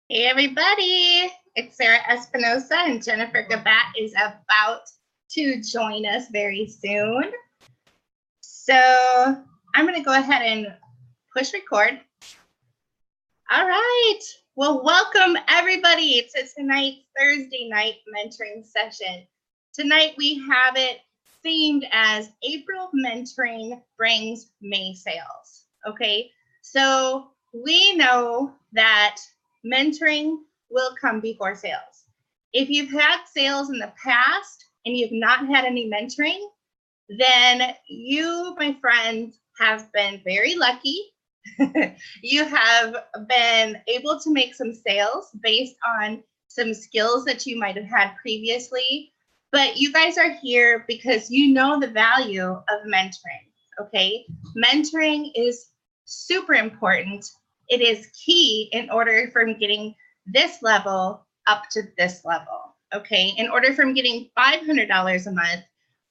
Hey everybody, it's Sarah Espinosa and Jennifer Gibat is about to join us very soon. So I'm going to go ahead and push record. All right, well, welcome everybody to tonight's Thursday night mentoring session. Tonight we have it themed as April Mentoring Brings May Sales. Okay, so we know that mentoring will come before sales. If you've had sales in the past and you've not had any mentoring, then you, my friends, have been very lucky. You have been able to make some sales based on some skills that you might have had previously, but you guys are here because you know the value of mentoring, okay? Mentoring is super important. It is key in order from getting this level up to this level, okay? In order from getting $500 a month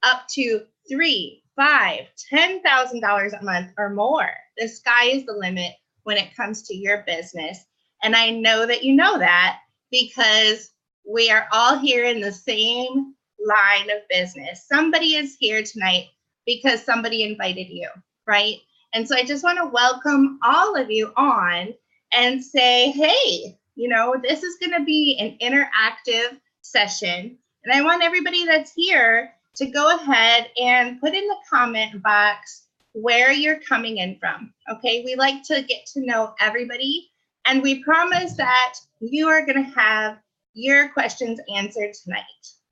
up to $3,000, $5,000, $10,000 a month or more. The sky is the limit when it comes to your business. And I know that you know that because we are all here in the same line of business. Somebody is here tonight because somebody invited you, right? And so I just want to welcome all of you on and say, hey, you know, this is going to be an interactive session. And I want everybody that's here to go ahead and put in the comment box where you're coming in from, okay? We like to get to know everybody, and we promise that you are gonna have your questions answered tonight,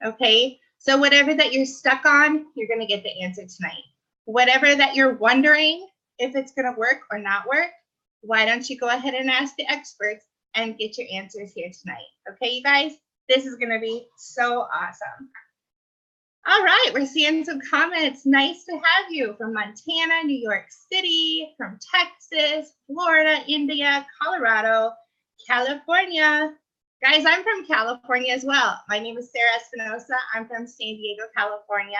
okay? So whatever that you're stuck on, you're gonna get the answer tonight. Whatever that you're wondering if it's gonna work or not work, why don't you go ahead and ask the experts and get your answers here tonight, okay, you guys? This is gonna be so awesome. All right, we're seeing some comments. Nice to have you from Montana, New York City, from Texas, Florida, India, Colorado, California. Guys, I'm from California as well. My name is Sarah Espinosa. I'm from San Diego, California.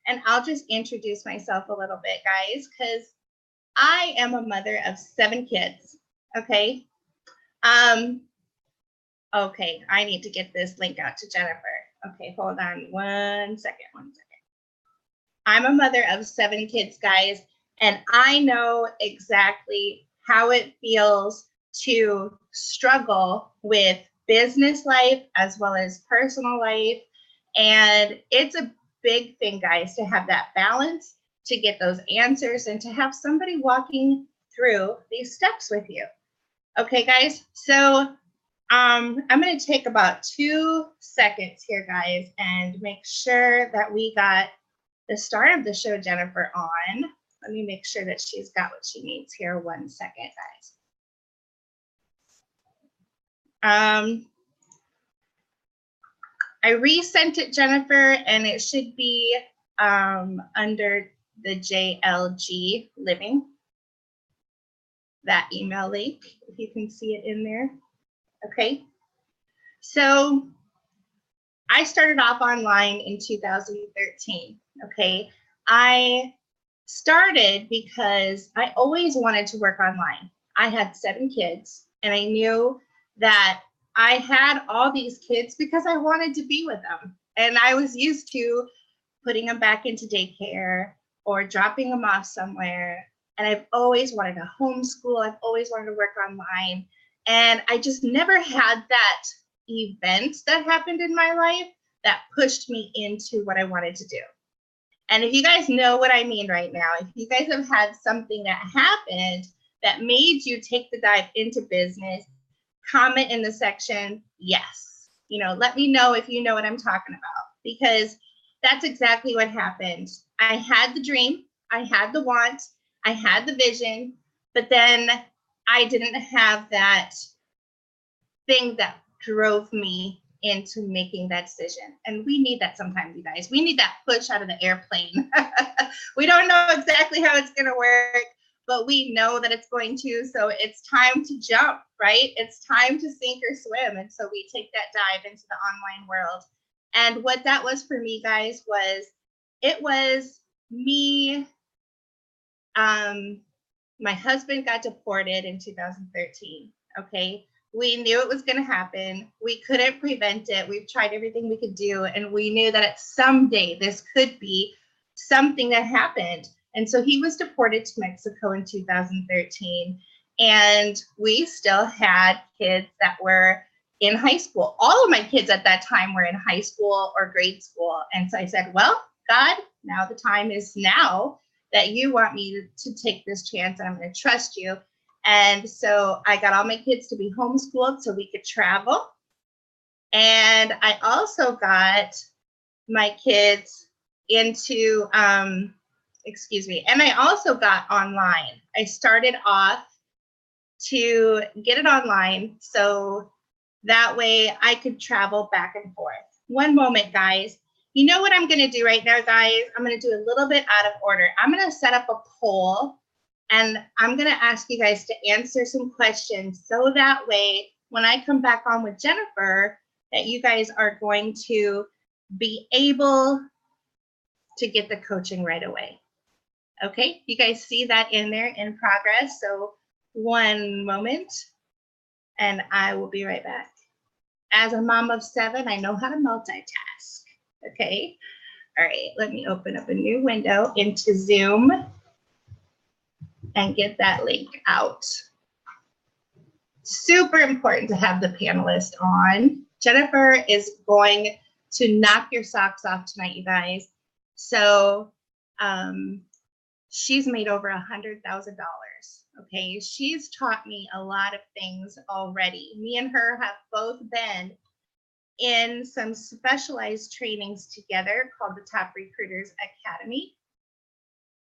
And I'll just introduce myself a little bit, guys, because I am a mother of 7 kids, okay? Okay, I need to get this link out to Jennifer. Okay, hold on one second. I'm a mother of 7 kids, guys, and I know exactly how it feels to struggle with business life as well as personal life. And it's a big thing, guys, to have that balance, to get those answers, and to have somebody walking through these steps with you. Okay, guys, so I'm going to take about 2 seconds here, guys, and make sure that we got the start of the show, Jennifer, on. Let me make sure that she's got what she needs here. 1 second, guys. I resent it, Jennifer, and it should be under the JLG Living, that email link, if you can see it in there. Okay, so I started off online in 2013, okay? I started because I always wanted to work online. I had 7 kids, and I knew that I had all these kids because I wanted to be with them. And I was used to putting them back into daycare or dropping them off somewhere. And I've always wanted to homeschool. I've always wanted to work online. And I just never had that event that happened in my life that pushed me into what I wanted to do. And if you guys know what I mean right now, if you guys have had something that happened that made you take the dive into business, comment in the section, yes. You know, let me know if you know what I'm talking about, because that's exactly what happened. I had the dream, I had the want, I had the vision, but then I didn't have that thing that drove me into making that decision. And we need that sometimes, you guys. We need that push out of the airplane. We don't know exactly how it's going to work, but we know that it's going to. So it's time to jump, right? It's time to sink or swim. And so we take that dive into the online world. And what that was for me, guys, was it was me. My husband got deported in 2013. Okay. We knew it was going to happen. We couldn't prevent it. We've tried everything we could do. And we knew that someday this could be something that happened. And so he was deported to Mexico in 2013. And we still had kids that were in high school. All of my kids at that time were in high school or grade school. And so I said, well, God, now the time is now that you want me to take this chance, and I'm going to trust you. And so I got all my kids to be homeschooled so we could travel. And I also got my kids into, and I also got online. I started off to get it online so that way I could travel back and forth. One moment, guys. You know what I'm going to do right now, guys? I'm going to do a little bit out of order. I'm going to set up a poll, and I'm going to ask you guys to answer some questions so that way when I come back on with Jennifer, that you guys are going to be able to get the coaching right away. Okay, you guys see that in there in progress. So one moment, and I will be right back. As a mom of 7, I know how to multitask. Okay. All right. Let me open up a new window into Zoom and get that link out. Super important to have the panelist on. Jennifer is going to knock your socks off tonight, you guys. So she's made over $100,000. Okay. She's taught me a lot of things already. Me and her have both been in some specialized trainings together called the Top Recruiters Academy.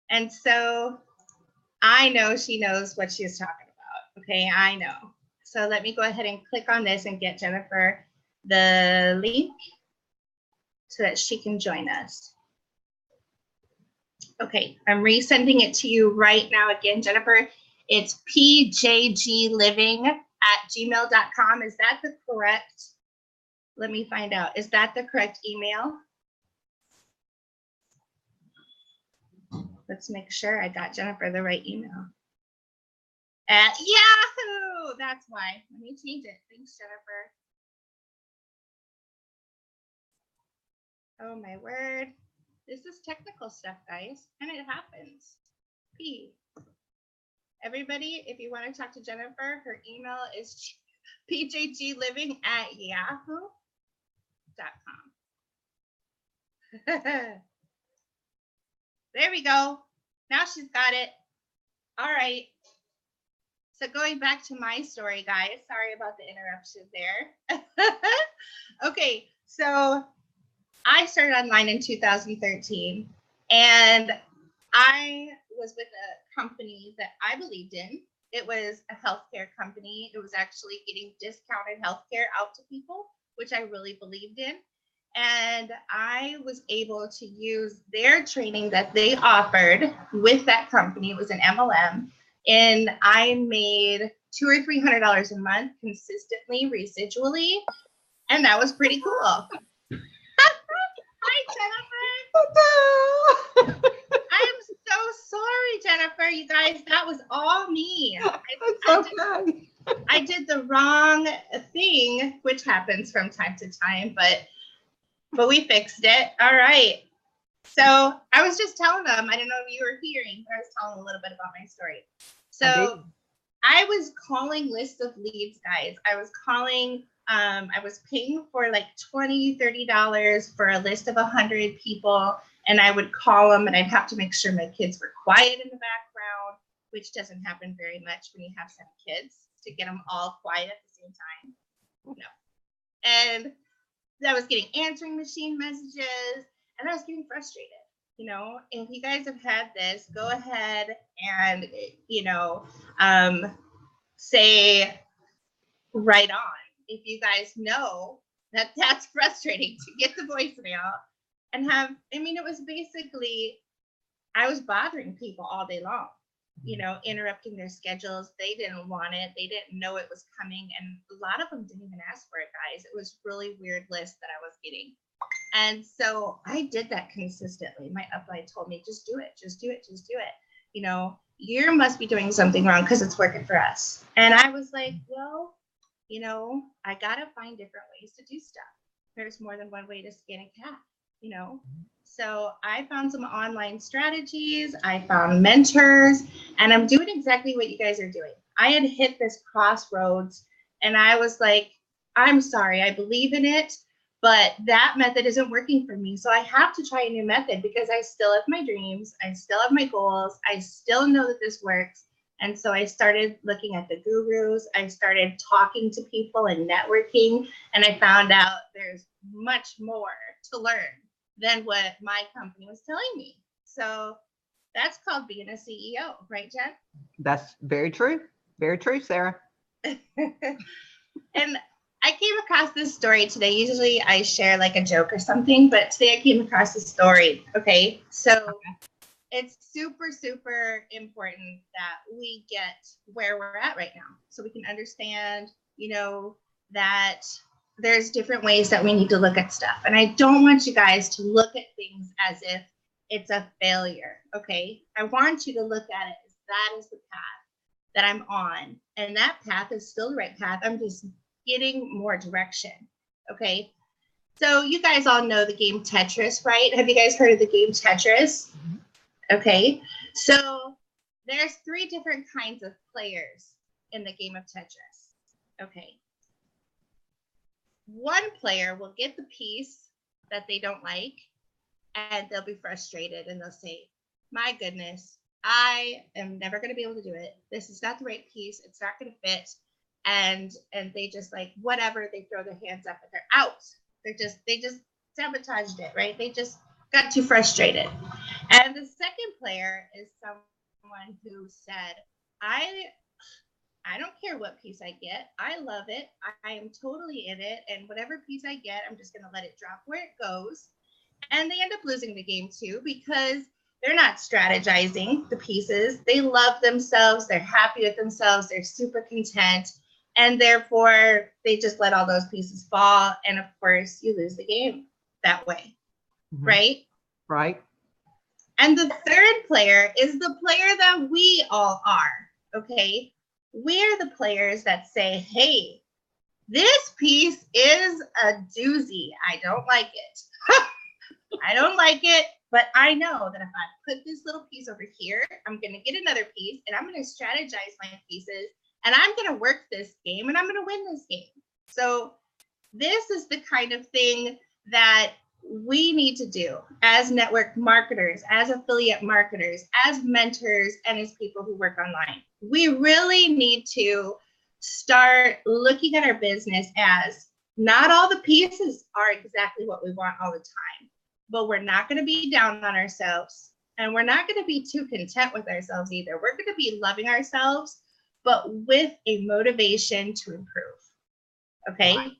And so I know she knows what she's talking about. Okay, I know. So let me go ahead and click on this and get Jennifer the link so that she can join us. Okay, I'm resending it to you right now again, Jennifer. It's pjgliving@gmail.com. Is that the correct? Let me find out. Is that the correct email? Let's make sure I got Jennifer the right email. At Yahoo! That's why. Let me change it. Thanks, Jennifer. Oh, my word. This is technical stuff, guys, and it happens. Everybody, if you want to talk to Jennifer, her email is pjgliving@yahoo.com. There we go. Now she's got it. All right. So going back to my story, guys, sorry about the interruption there. Okay, so I started online in 2013, and I was with a company that I believed in. It was a healthcare company. It was actually getting discounted healthcare out to people, which I really believed in. And I was able to use their training that they offered with that company. It was an MLM. And I made $200 or $300 a month consistently, residually. And that was pretty cool. Hi, Jennifer. I am so sorry, Jennifer. You guys, that was all me. I did the wrong thing, which happens from time to time, but we fixed it. All right. So I was just telling them, I don't know if you were hearing, but I was telling a little bit about my story. So I was calling lists of leads, guys. I was calling, I was paying for like $20, $30 for a list of 100 people. And I would call them, and I'd have to make sure my kids were quiet in the background, which doesn't happen very much when you have 7 kids, to get them all quiet at the same time. No. And I was getting answering machine messages, and I was getting frustrated. You know, if you guys have had this, go ahead and, you know, say right on. If you guys know that that's frustrating to get the voicemail and have, I mean, it was basically, I was bothering people all day long, you know, interrupting their schedules. They didn't want it. They didn't know it was coming. And a lot of them didn't even ask for it, guys. It was really weird list that I was getting. And so I did that consistently. My upline told me, just do it, just do it, just do it. You know, you must be doing something wrong because it's working for us. And I was like, well, you know, I got to find different ways to do stuff. There's more than one way to skin a cat, you know. So I found some online strategies, I found mentors, and I'm doing exactly what you guys are doing. I had hit this crossroads and I was like, I'm sorry, I believe in it, but that method isn't working for me. So I have to try a new method because I still have my dreams, I still have my goals, I still know that this works. And so I started looking at the gurus, I started talking to people and networking, and I found out there's much more to learn than what my company was telling me. So that's called being a CEO, right, Jen? That's very true. Very true, Sarah. And I came across this story today. Usually I share like a joke or something, but today I came across a story. Okay. So it's super, super important that we get where we're at right now so we can understand, you know, that there's different ways that we need to look at stuff. And I don't want you guys to look at things as if it's a failure. Okay. I want you to look at it as that is the path that I'm on. And that path is still the right path. I'm just getting more direction. Okay. So you guys all know the game Tetris, right? Have you guys heard of the game Tetris? Okay. So there's 3 different kinds of players in the game of Tetris. Okay. One player will get the piece that they don't like and they'll be frustrated and they'll say, my goodness, I am never going to be able to do it. This is not the right piece. It's not going to fit. And they just like, whatever, they throw their hands up and they're out. They just sabotaged it, right? They just got too frustrated. And the second player is someone who said, I don't care what piece I get. I love it. I am totally in it. And whatever piece I get, I'm just going to let it drop where it goes. And they end up losing the game too because they're not strategizing the pieces. They love themselves. They're happy with themselves. They're super content. And therefore, they just let all those pieces fall. And of course, you lose the game that way. Mm-hmm. Right? Right. And the third player is the player that we all are. Okay. We're the players that say, hey, this piece is a doozy. I don't like it. I don't like it, but I know that if I put this little piece over here, I'm going to get another piece and I'm going to strategize my pieces and I'm going to work this game and I'm going to win this game. So this is the kind of thing that we need to do as network marketers, as affiliate marketers, as mentors, and as people who work online. We really need to start looking at our business as not all the pieces are exactly what we want all the time, but we're not going to be down on ourselves and we're not going to be too content with ourselves either. We're going to be loving ourselves, but with a motivation to improve. Okay. Wow.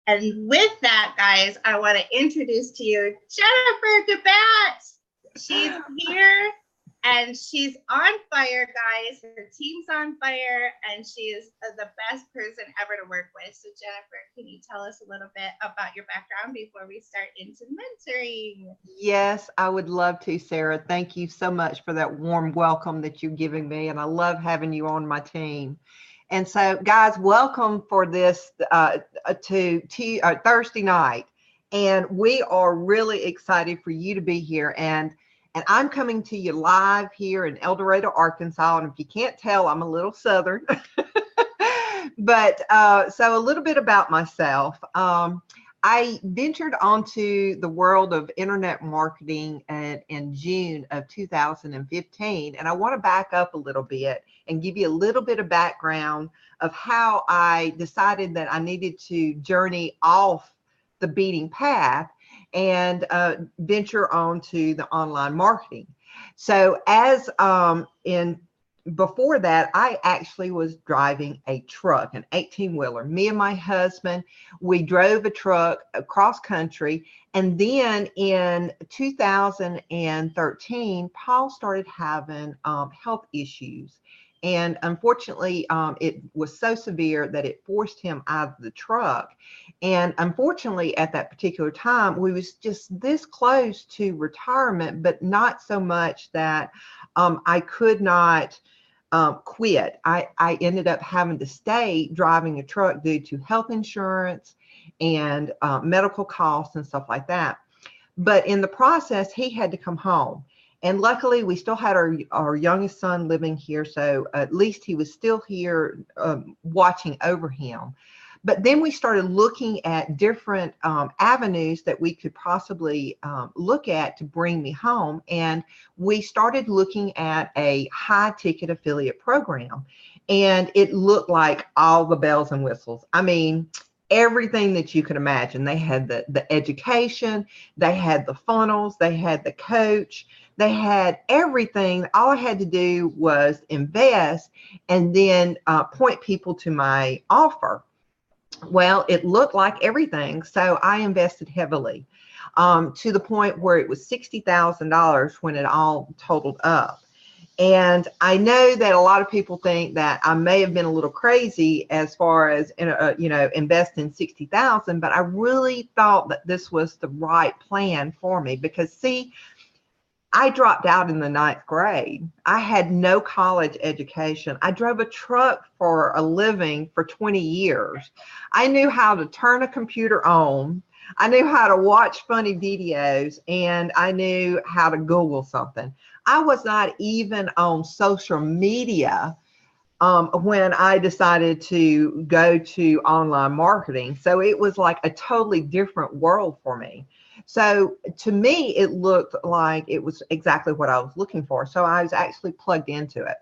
And with that, guys, I want to introduce to you Jennifer Gibat. She's here and she's on fire, guys. Her team's on fire and she is the best person ever to work with. So Jennifer, can you tell us a little bit about your background before we start into mentoring? Yes, I would love to, Sarah. Thank you so much for that warm welcome that you're giving me. And I love having you on my team. And so, guys, welcome for this to Thursday night. And we are really excited for you to be here. And I'm coming to you live here in El Dorado, Arkansas. And if you can't tell, I'm a little Southern. But so a little bit about myself. I ventured onto the world of internet marketing in June of 2015. And I want to back up a little bit and give you a little bit of background of how I decided that I needed to journey off the beating path and venture on to the online marketing. So before that, I actually was driving a truck, an 18-wheeler. Me and my husband, we drove a truck across country. And then in 2013, Paul started having health issues. And unfortunately, it was so severe that it forced him out of the truck. And unfortunately, at that particular time, we was just this close to retirement, but not so much that I could not quit. I ended up having to stay driving a truck due to health insurance and medical costs and stuff like that. But in the process, he had to come home. And luckily, we still had our youngest son living here. So at least he was still here watching over him. But then we started looking at different avenues that we could possibly look at to bring me home. And we started looking at a high ticket affiliate program. And it looked like all the bells and whistles. I mean, everything that you could imagine. They had the education, they had the funnels, they had the coach, they had everything. All I had to do was invest and then point people to my offer. Well, it looked like everything. So I invested heavily to the point where it was $60,000 when it all totaled up. And I know that a lot of people think that I may have been a little crazy as far as, investing 60,000, but I really thought that this was the right plan for me because, see, I dropped out in the 9th grade. I had no college education. I drove a truck for a living for 20 years. I knew how to turn a computer on. I knew how to watch funny videos, and I knew how to Google something. I was not even on social media when I decided to go to online marketing. So it was like a totally different world for me. So to me, it looked like it was exactly what I was looking for. So I was actually plugged into it.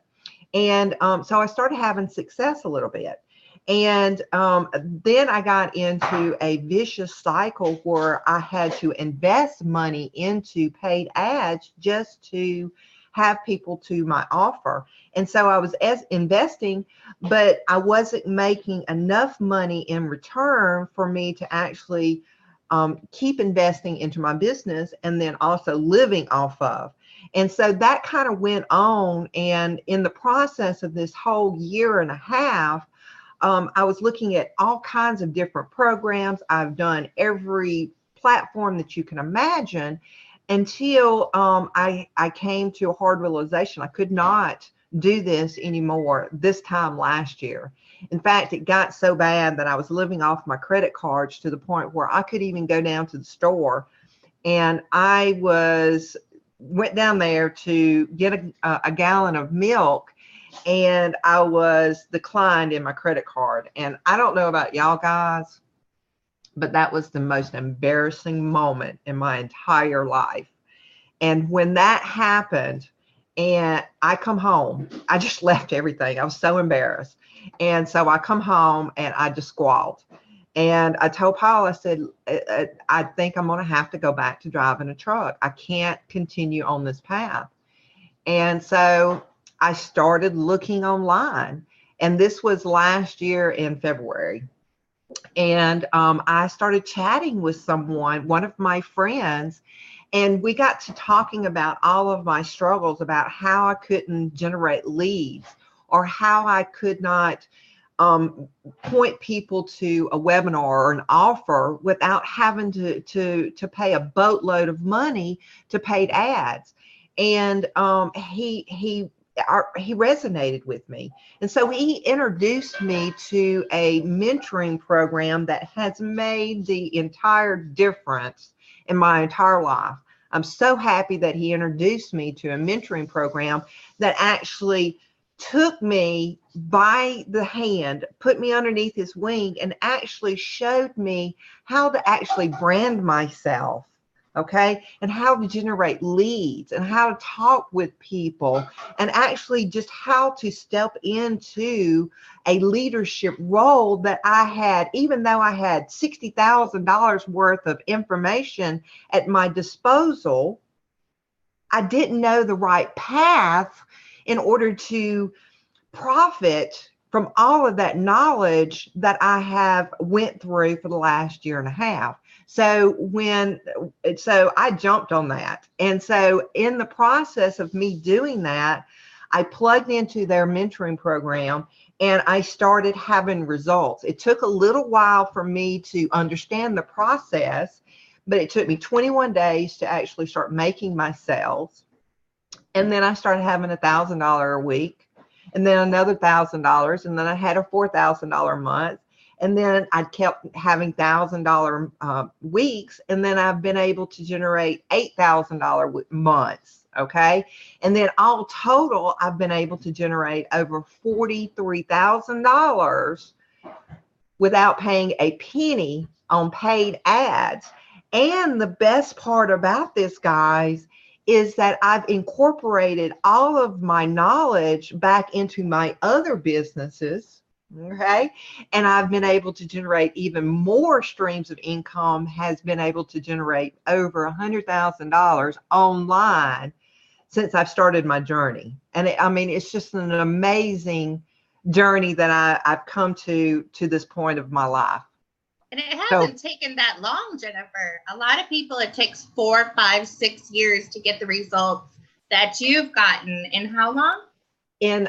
And so I started having success a little bit. And then I got into a vicious cycle where I had to invest money into paid ads just to have people to my offer. And so I was investing, but I wasn't making enough money in return for me to actually keep investing into my business and then also living off of. And so that kind of went on. And in the process of this whole year and a half, I was looking at all kinds of different programs. I've done every platform that you can imagine until I came to a hard realization. I could not do this anymore this time last year. In fact, it got so bad that I was living off my credit cards to the point where I could even go down to the store, and I went down there to get a gallon of milk, and I was declined in my credit card. And I don't know about y'all guys, but that was the most embarrassing moment in my entire life. And when that happened, and I come home, I just left everything. I was so embarrassed. And so I come home and I just squalled. And I told Paul, I said, I think I'm going to have to go back to driving a truck. I can't continue on this path. And so I started looking online. And this was last year in February. And I started chatting with someone, one of my friends, and we got to talking about all of my struggles about how I couldn't generate leads or how I could not point people to a webinar or an offer without having to pay a boatload of money to paid ads. And he resonated with me. And so he introduced me to a mentoring program that has made the entire difference in my entire life. I'm so happy that he introduced me to a mentoring program that actually took me by the hand, put me underneath his wing, and actually showed me how to actually brand myself. Okay, and how to generate leads and how to talk with people and actually just how to step into a leadership role that I had, even though I had $60,000 worth of information at my disposal, I didn't know the right path in order to profit from all of that knowledge that I have went through for the last year and a half. So I jumped on that. And so in the process of me doing that, I plugged into their mentoring program and I started having results. It took a little while for me to understand the process, but it took me 21 days to actually start making my sales. And then I started having $1,000 a week. and then another $1,000, and then I had a $4,000 month. And then I kept having $1,000 weeks, and then I've been able to generate $8,000 months. Okay. And then all total, I've been able to generate over $43,000 without paying a penny on paid ads. And the best part about this, guys, is that I've incorporated all of my knowledge back into my other businesses. Okay. And I've been able to generate even more streams of income, has been able to generate over $100,000 online since I've started my journey. And I mean, it's just an amazing journey that I've come to this point of my life. And it hasn't taken that long, Jennifer. A lot of people, it takes 4, 5, 6 years to get the results that you've gotten. In how long? In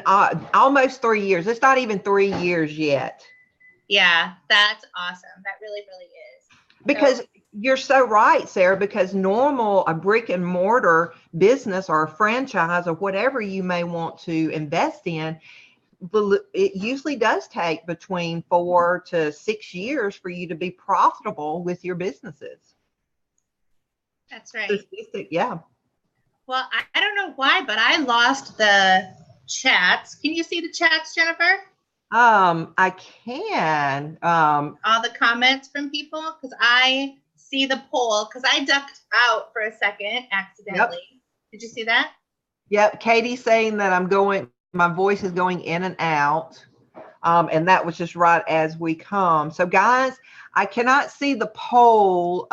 almost 3 years. It's not even 3 years yet. Yeah, that's awesome. That really, really is. Because you're so right, Sarah, because a brick and mortar business or a franchise or whatever you may want to invest in, it usually does take between 4 to 6 years for you to be profitable with your businesses. That's right. Yeah. Well, I don't know why, but I lost the chats. Can you see the chats, Jennifer? I can. All the comments from people, because I see the poll, because I ducked out for a second accidentally. Yep. Did you see that? Yep. Katie's saying that my voice is going in and out. And that was just right as we come. So guys, I cannot see the poll.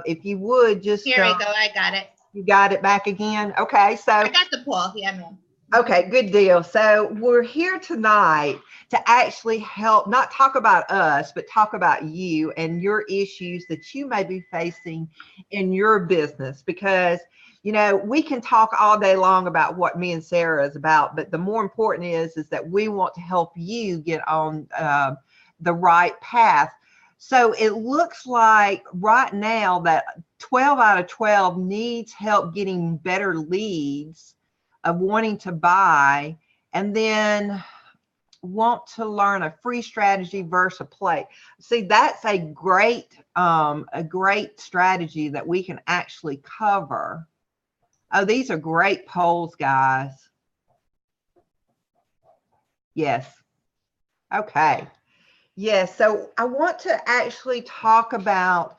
If you would just. Here we go. I got it. You got it back again. Okay. So I got the poll. Yeah, man. Okay, good deal. So we're here tonight to actually help, not talk about us, but talk about you and your issues that you may be facing in your business. Because, we can talk all day long about what me and Sarah is about, but the more important is that we want to help you get on the right path. So it looks like right now that 12 out of 12 needs help getting better leads of wanting to buy, and then want to learn a free strategy versus a play. See, that's a great strategy that we can actually cover. Oh, these are great polls, guys. Yes. Okay. Yes. So I want to actually talk about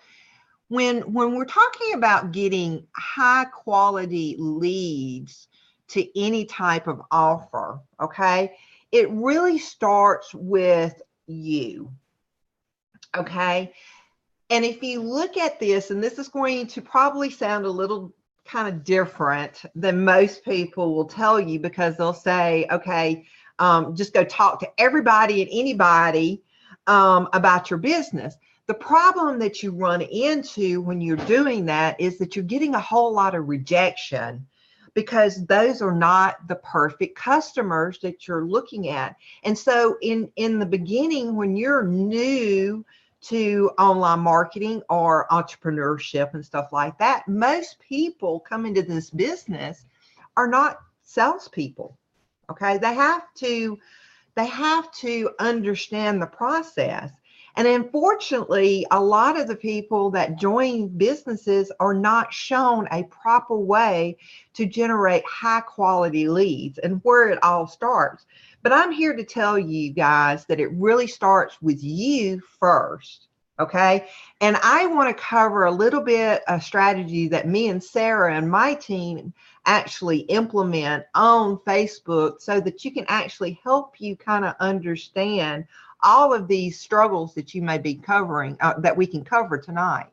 when we're talking about getting high quality leads to any type of offer, okay? It really starts with you, okay? And if you look at this, and this is going to probably sound a little kind of different than most people will tell you, because they'll say, okay, just go talk to everybody and anybody about your business. The problem that you run into when you're doing that is that you're getting a whole lot of rejection, because those are not the perfect customers that you're looking at. And so in the beginning, when you're new to online marketing or entrepreneurship and stuff like that, most people come into this business are not salespeople. Okay. They have to understand the process. And unfortunately, a lot of the people that join businesses are not shown a proper way to generate high quality leads and where it all starts. But I'm here to tell you guys that it really starts with you first. Okay. And I want to cover a little bit of strategy that me and Sarah and my team actually implement on Facebook, so that you can actually help you kind of understand all of these struggles that you may be covering, that we can cover tonight.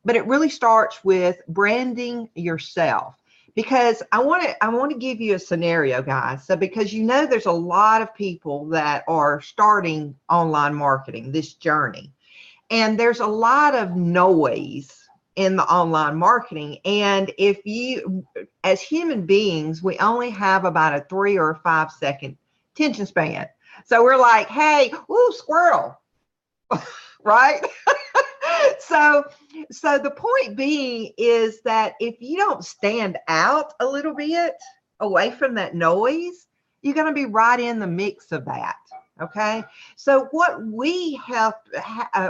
But it really starts with branding yourself, because I want to give you a scenario, guys. So because there's a lot of people that are starting online marketing, this journey, and there's a lot of noise in the online marketing. And if you, as human beings, we only have about a 3 or 5 second attention span. So we're like, hey, ooh, squirrel, right? So the point being is that if you don't stand out a little bit away from that noise, you're going to be right in the mix of that. Okay. So what we have,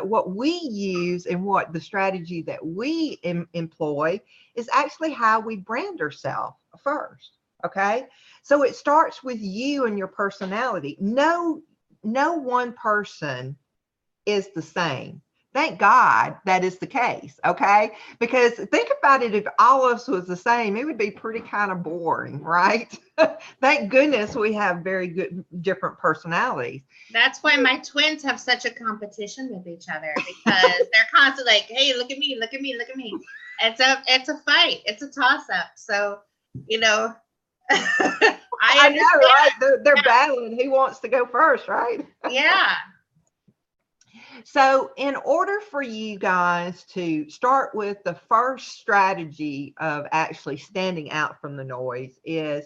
what we use and what the strategy that we employ is actually how we brand ourselves first. Okay. So it starts with you and your personality. No one person is the same. Thank God that is the case, okay? Because think about it, if all of us was the same, it would be pretty kind of boring, right? Thank goodness we have very good different personalities. That's why my twins have such a competition with each other, because they're constantly like, hey, look at me, look at me, look at me. It's a fight. It's a toss-up. So, you know, I know, right? They're battling. Who wants to go first, right? Yeah. So in order for you guys to start with, the first strategy of actually standing out from the noise is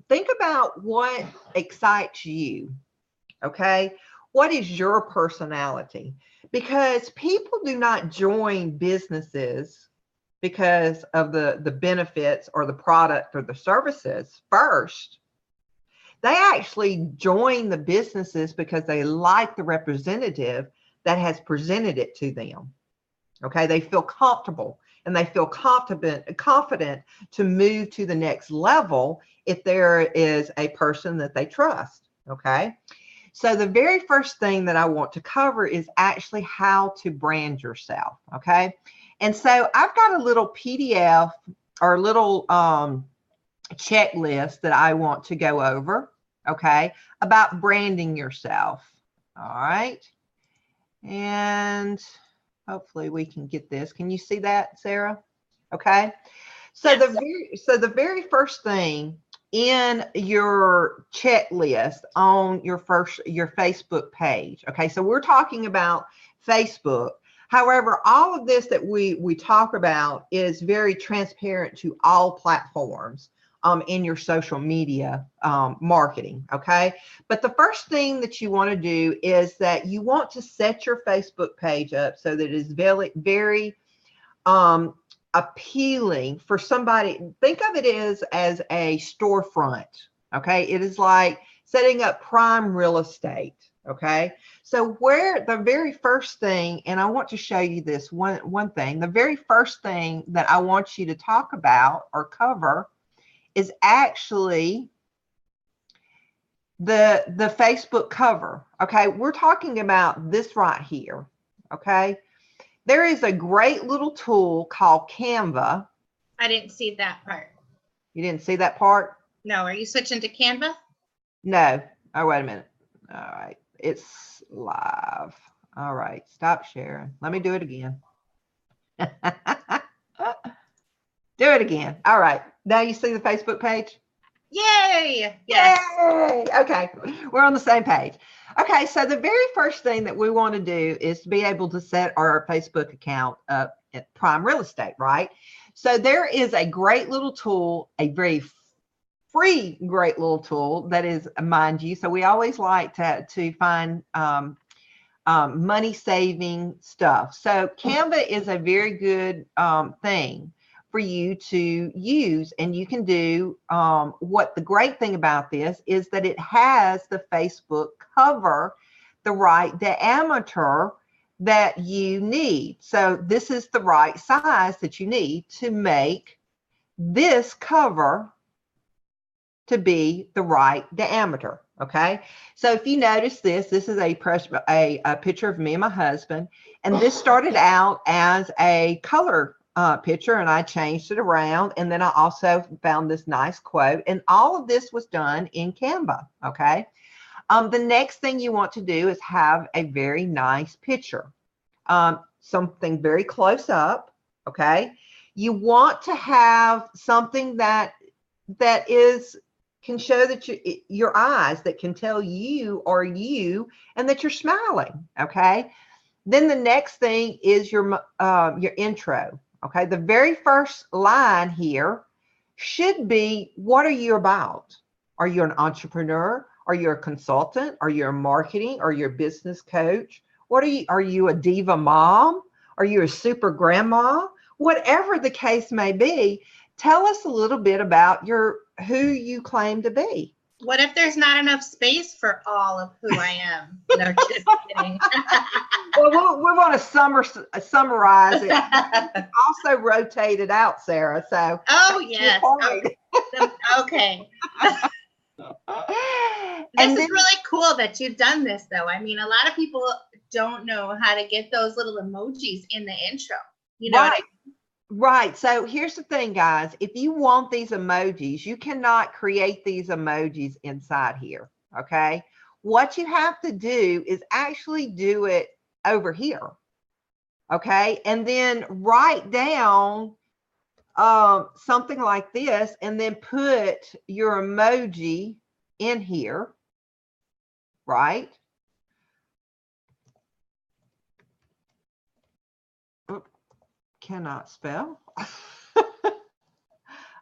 think about what excites you. Okay. What is your personality? Because people do not join businesses because of the benefits or the product or the services first. They actually join the businesses because they like the representative that has presented it to them. Okay, they feel comfortable and they feel confident to move to the next level if there is a person that they trust. Okay, so the very first thing that I want to cover is actually how to brand yourself. Okay, and so I've got a little PDF or a little checklist that I want to go over. Okay, about branding yourself. All right. And hopefully we can get this. Can you see that, Sarah? Okay. So yes. The very first thing in your checklist on your Facebook page. Okay. So we're talking about Facebook. However, all of this that we talk about is very transparent to all platforms in your social media marketing. Okay. But the first thing that you want to do is that you want to set your Facebook page up so that it is very, very appealing for somebody. Think of it as a storefront. Okay. It is like setting up prime real estate. Okay. So where the very first thing, and I want to show you this one thing, the very first thing that I want you to talk about or cover is actually the Facebook cover. Okay, we're talking about this right here. Okay, there is a great little tool called Canva. I didn't see that part. You didn't see that part? No. Are you switching to Canva? No. Oh, wait a minute. All right, it's live. All right, stop sharing. Let me do it again. Do it again. All right. Now you see the Facebook page? Yay! Yes. Yay! Okay. We're on the same page. Okay. So the very first thing that we want to do is to be able to set our Facebook account up at Prime Real Estate, right? So there is a great little tool, a very free, great little tool that is, mind you. So we always like to find money saving stuff. So Canva is a very good thing for you to use, and you can do what the great thing about this is that it has the Facebook cover the right diameter that you need. So this is the right size that you need to make this cover to be the right diameter. Okay, so if you notice this is a picture of me and my husband, and this started out as a color picture, and I changed it around, and then I also found this nice quote, and all of this was done in Canva. Okay, the next thing you want to do is have a very nice picture, something very close up. Okay, you want to have something that can show that your eyes, that can tell you are you, and that you're smiling. Okay, then the next thing is your intro. Okay, the very first line here should be, what are you about? Are you an entrepreneur? Are you a consultant? Are you a marketing? Are you a business coach? What are you? Are you a diva mom? Are you a super grandma? Whatever the case may be, tell us a little bit about who you claim to be. What if there's not enough space for all of who I am? No, just kidding. Well, we want to summarize it. Also rotate it out, Sarah. So. Oh, yes. Okay. This is really cool that you've done this, though. I mean, a lot of people don't know how to get those little emojis in the intro. You know what I mean? Right. So here's the thing, guys. If you want these emojis, you cannot create these emojis inside here. Okay. What you have to do is actually do it over here. Okay. And then write down something like this, and then put your emoji in here. Right. Cannot spell.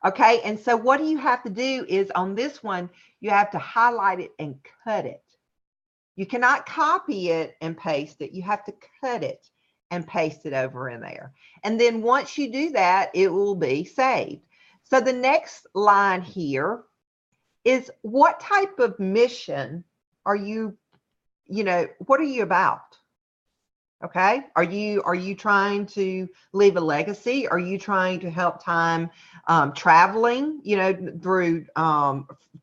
Okay, and so what you have to do is on this one, you have to highlight it and cut it. You cannot copy it and paste it. You have to cut it and paste it over in there. And then once you do that, it will be saved. So the next line here is, what type of mission are you, what are you about? Okay. Are you trying to leave a legacy? Are you trying to help time traveling, through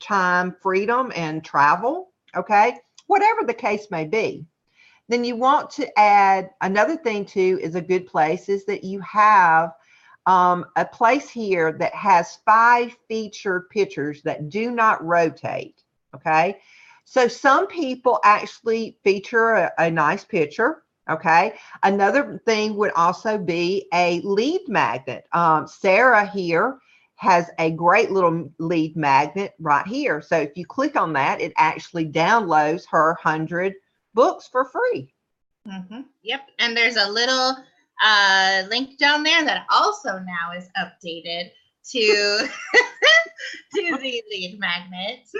time freedom and travel? Okay. Whatever the case may be. Then you want to add another thing too, is a good place is that you have a place here that has 5 featured pictures that do not rotate. Okay. So some people actually feature a nice picture. Okay. Another thing would also be a lead magnet. Sarah here has a great little lead magnet right here. So if you click on that, it actually downloads her 100 books for free. Mm-hmm. Yep. And there's a little link down there that also now is updated to to the lead magnets.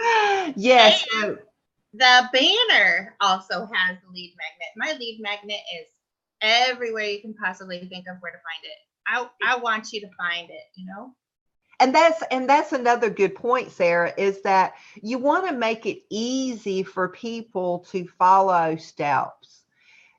Yes. And the banner also has the lead magnet. My lead magnet is everywhere you can possibly think of where to find it. I want you to find it, And that's another good point, Sarah, is that you want to make it easy for people to follow steps.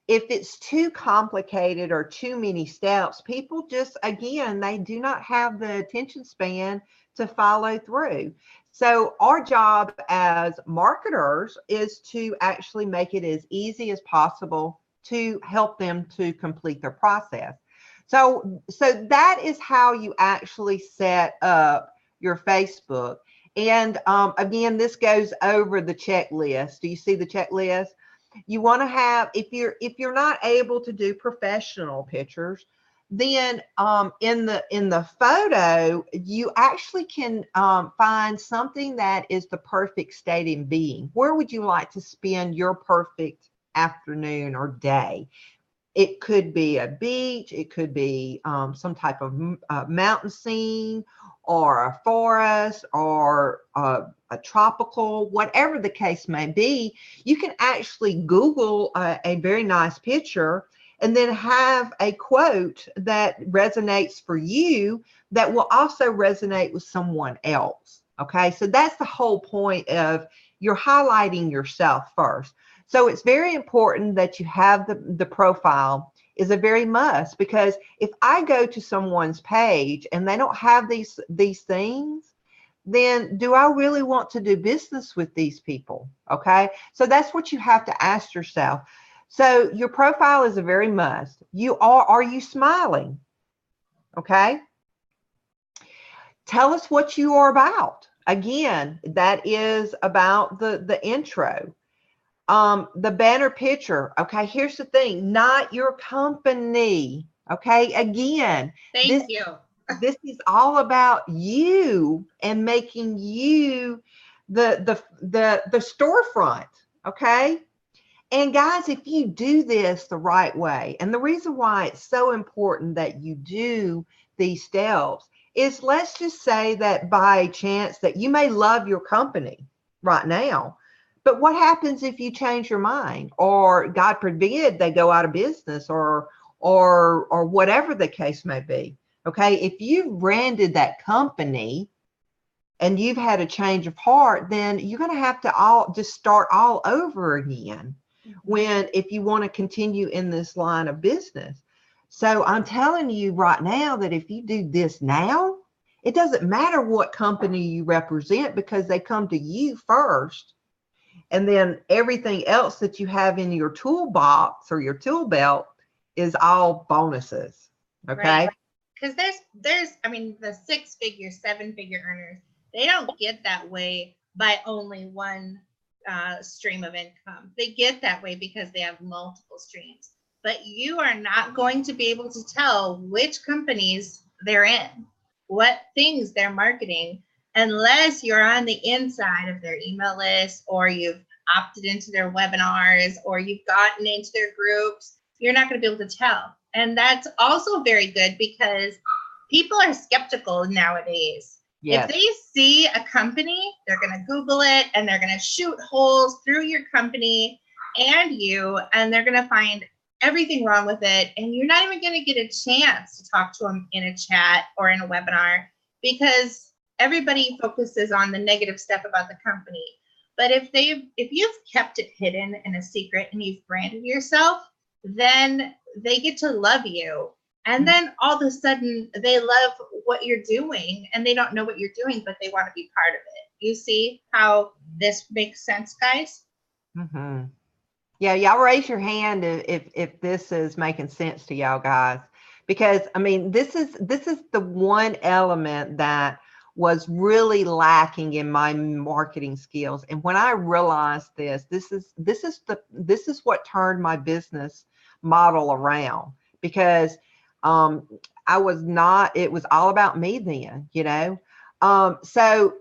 If it's too complicated or too many steps, people just, again, they do not have the attention span to follow through. So our job as marketers is to actually make it as easy as possible to help them to complete their process. So that is how you actually set up your Facebook. And again, this goes over the checklist. Do you see the checklist? You want to have, if you're not able to do professional pictures, then in the photo, you actually can find something that is the perfect state of being. Where would you like to spend your perfect afternoon or day? It could be a beach, it could be some type of mountain scene, or a forest, or a tropical, whatever the case may be. You can actually Google a very nice picture and then have a quote that resonates for you that will also resonate with someone else. Okay, so that's the whole point of you're highlighting yourself first. So it's very important that you have the profile is a very must, because if I go to someone's page and they don't have these things, then do I really want to do business with these people? Okay, so that's what you have to ask yourself. So your profile is a very must. Are you smiling? Okay. Tell us what you are about. Again, that is about the intro. The banner picture. Okay, here's the thing, not your company. Okay, again, Thank you. This is all about you and making you the storefront. Okay. And guys, if you do this the right way, and the reason why it's so important that you do these steps is, let's just say that by chance that you may love your company right now, but what happens if you change your mind, or God forbid they go out of business, or whatever the case may be? Okay, if you branded that company and you've had a change of heart, then you're going to have to just start all over again if you want to continue in this line of business. So I'm telling you right now that if you do this now, it doesn't matter what company you represent, because they come to you first. And then everything else that you have in your toolbox or your tool belt is all bonuses. Okay. Because there's, I mean, the 6-figure, 7-figure earners, they don't get that way by only one stream of income. They get that way because they have multiple streams. But you are not going to be able to tell which companies they're in, what things they're marketing, unless you're on the inside of their email list, or you've opted into their webinars, or you've gotten into their groups. You're not going to be able to tell. And that's also very good, because people are skeptical nowadays. Yes. If they see a company, they're going to Google it, and they're going to shoot holes through your company and you, and they're going to find everything wrong with it. And you're not even going to get a chance to talk to them in a chat or in a webinar, because everybody focuses on the negative stuff about the company. But if you've kept it hidden and a secret, and you've branded yourself, then they get to love you. And then all of a sudden they love what you're doing, and they don't know what you're doing, but they want to be part of it. You see how this makes sense, guys? Mm-hmm. Yeah, y'all raise your hand if this is making sense to y'all guys, because I mean, this is the one element that was really lacking in my marketing skills. And when I realized this is what turned my business model around, because it was all about me then, you know. So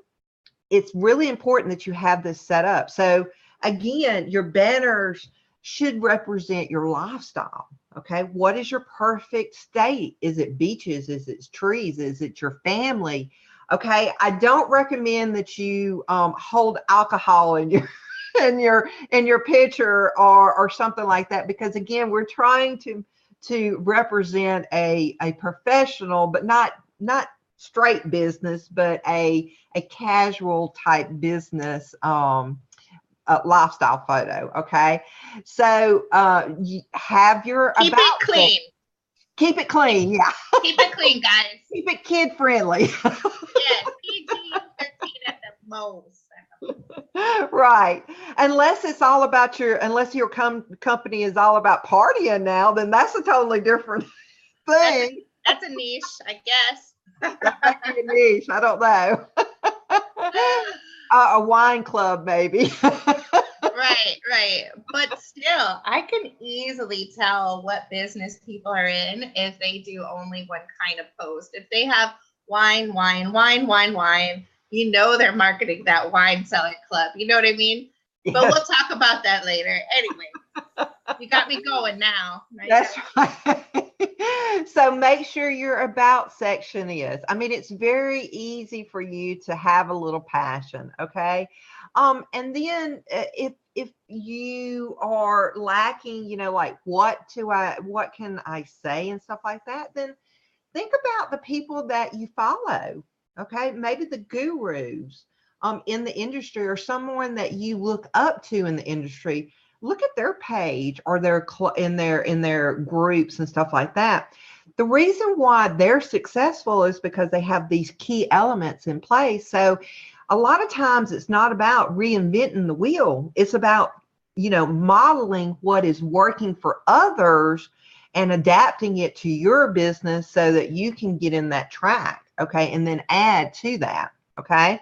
it's really important that you have this set up. So again, your banners should represent your lifestyle. Okay, what is your perfect state? Is it beaches? Is it trees? Is it your family? Okay, I don't recommend that you hold alcohol in your in your picture or something like that, because again, we're trying to represent a professional, but not straight business, but a casual type business lifestyle photo. Okay, so you have your keep it clean. Keep it clean, yeah. Keep it clean, guys. Keep it kid friendly. Yeah, PG-13 at the most. Right. Unless it's all about unless your company is all about partying now, then that's a totally different thing. That's a niche, I guess. That might be a niche. I don't know. A wine club, maybe. Right. But still, I can easily tell what business people are in if they do only one kind of post. If they have wine, you know they're marketing that wine selling club. You know what I mean? Yes. But we'll talk about that later. Anyway, you got me going now. Right? That's right. So make sure your about section is. I mean, it's very easy for you to have a little passion. Okay. And then if you are lacking, you know, like what can I say and stuff like that, then think about the people that you follow. Okay, maybe the gurus in the industry, or someone that you look up to in the industry. Look at their page or in their groups and stuff like that. The reason why they're successful is because they have these key elements in place. So a lot of times it's not about reinventing the wheel. It's about, you know, modeling what is working for others and adapting it to your business so that you can get in that track. Okay. And then add to that. Okay.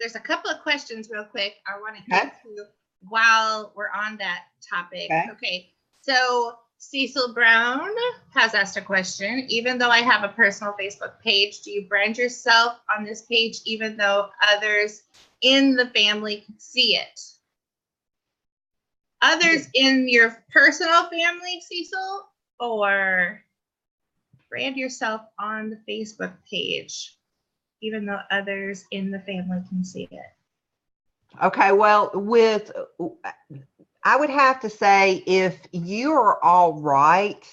There's a couple of questions real quick I want to get to while we're on that topic. Okay. So Cecil Brown has asked a question. Even though I have a personal Facebook page, do you brand yourself on this page even though others in the family can see it? Others in your personal family, Cecil, or brand yourself on the Facebook page even though others in the family can see it? Okay, well, I would have to say, if you are all right.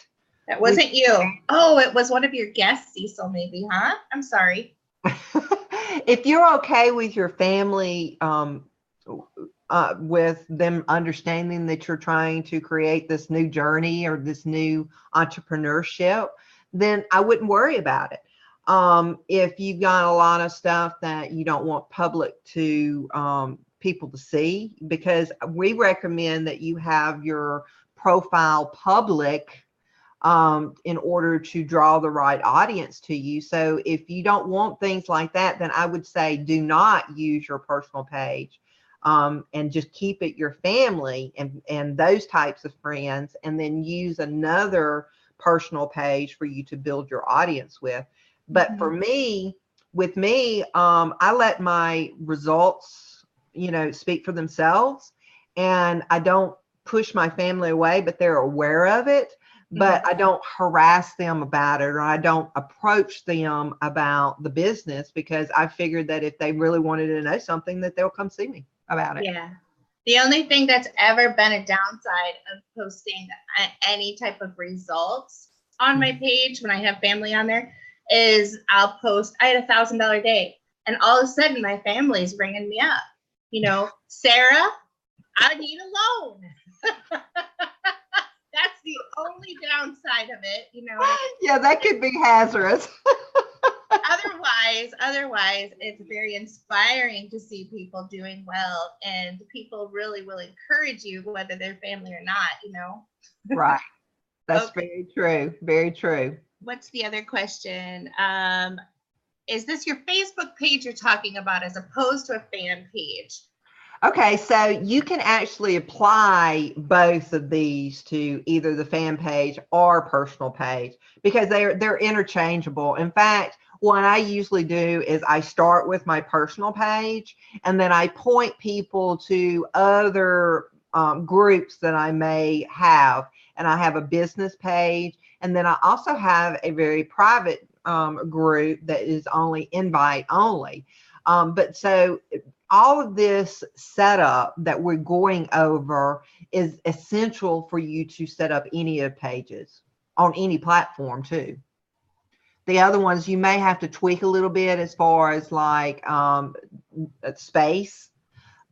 That wasn't you. Oh, it was one of your guests, Cecil, maybe, huh? I'm sorry. If you're okay with your family, with them understanding that you're trying to create this new journey or this new entrepreneurship, then I wouldn't worry about it. If you've got a lot of stuff that you don't want public to people to see, because we recommend that you have your profile public in order to draw the right audience to you. So if you don't want things like that, then I would say do not use your personal page, and just keep it your family and those types of friends, and then use another personal page for you to build your audience with. But for me, with me, I let my results, speak for themselves, and I don't push my family away, but they're aware of it. But I don't harass them about it, or I don't approach them about the business, because I figured that if they really wanted to know something, that they'll come see me about it. Yeah. The only thing that's ever been a downside of posting any type of results on my page when I have family on there is I'll post, I had $1,000 day, and all of a sudden my family's ringing me up. Sarah, I need a loan. That's the only downside of it, Yeah, that could be hazardous. Otherwise, it's very inspiring to see people doing well, and people really will encourage you, whether they're family or not, Right. That's Okay. very true. Very true. What's the other question? Is this your Facebook page you're talking about as opposed to a fan page? Okay, so you can actually apply both of these to either the fan page or personal page, because they're interchangeable. In fact, what I usually do is I start with my personal page, and then I point people to other groups that I may have. And I have a business page, and then I also have a very private group that is only invite only. But so all of this setup that we're going over is essential for you to set up any of pages on any platform too. The other ones you may have to tweak a little bit as far as like space.